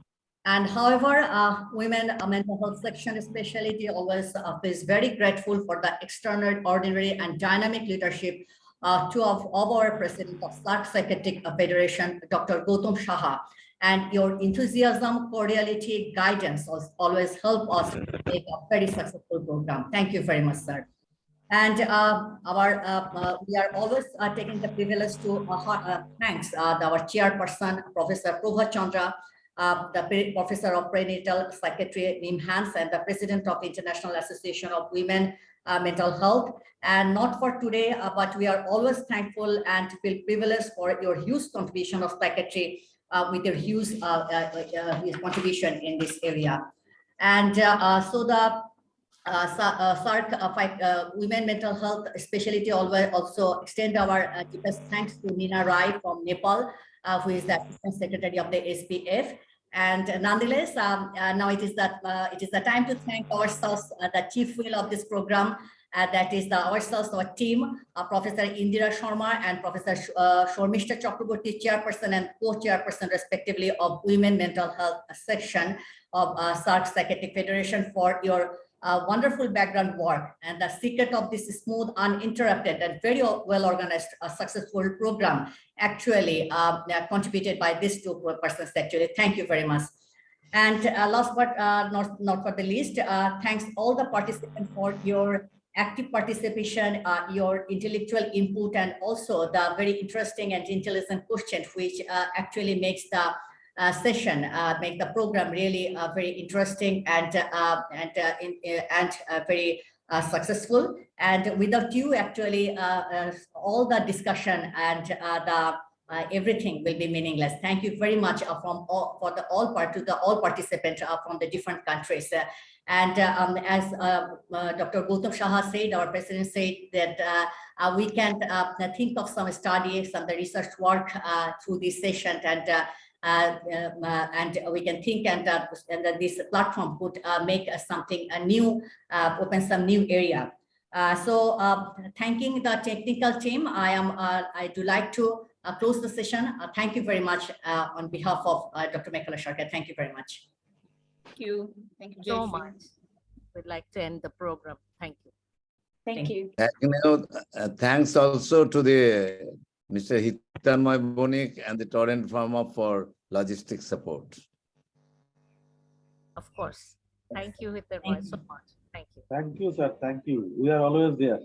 And however, Women Mental Health section specialty always is very grateful for the extraordinary and dynamic leadership of our president of SAARC Psychiatric Federation, Dr. Gautam Saha, and your enthusiasm, cordiality, guidance always help us make a very successful program. Thank you very much, sir. And we are always taking the privilege to thanks our chairperson, Professor Prabha Chandra, the Professor of Perinatal Psychiatry, NIMHANS, and the President of International Association of Women Mental Health. And not for today, but we are always thankful and feel privileged for your huge contribution of psychiatry with your huge contribution in this area. And so the SAARC Women Mental Health Specialty also extend our deepest thanks to Neena Rai from Nepal, who is the Assistant Secretary of the SPF. And nonetheless, now it is the time to thank ourselves, the chief wheel of this program, that is our team, Professor Indira Sharma and Professor Sarmishtha Chakrabarti, Chairperson and Co-Chairperson respectively of Women Mental Health section of SAARC Psychiatric Federation for your wonderful background work. And the secret of this smooth, uninterrupted, and very well organized, successful program actually contributed by these two persons actually. Thank you very much. And last but not for the least, thanks all the participants for your active participation, your intellectual input, and also the very interesting and intelligent questions, which actually makes the session, make the program really very interesting and very successful. And without you, actually, all the discussion and everything will be meaningless. Thank you very much from all participants from the different countries. And as Dr. Gautam Saha said, our president said that we can think of some studies and the research work through this session, and we can think and that this platform could make something new, open some new area. So thanking the technical team, I do like to close the session. Thank you very much on behalf of Dr. Mekhala Sarkar. Thank you very much. Thank you. Thank you So Jayashri. much. We'd like to end the program. Thank you. Thank you. Thanks also to the Mr. Hitanmoy Bonik and the Torrent Pharma for logistics support. Of course. Thank you, Hitanmoy, so much. Thank you. Thank you, sir. Thank you. We are always there.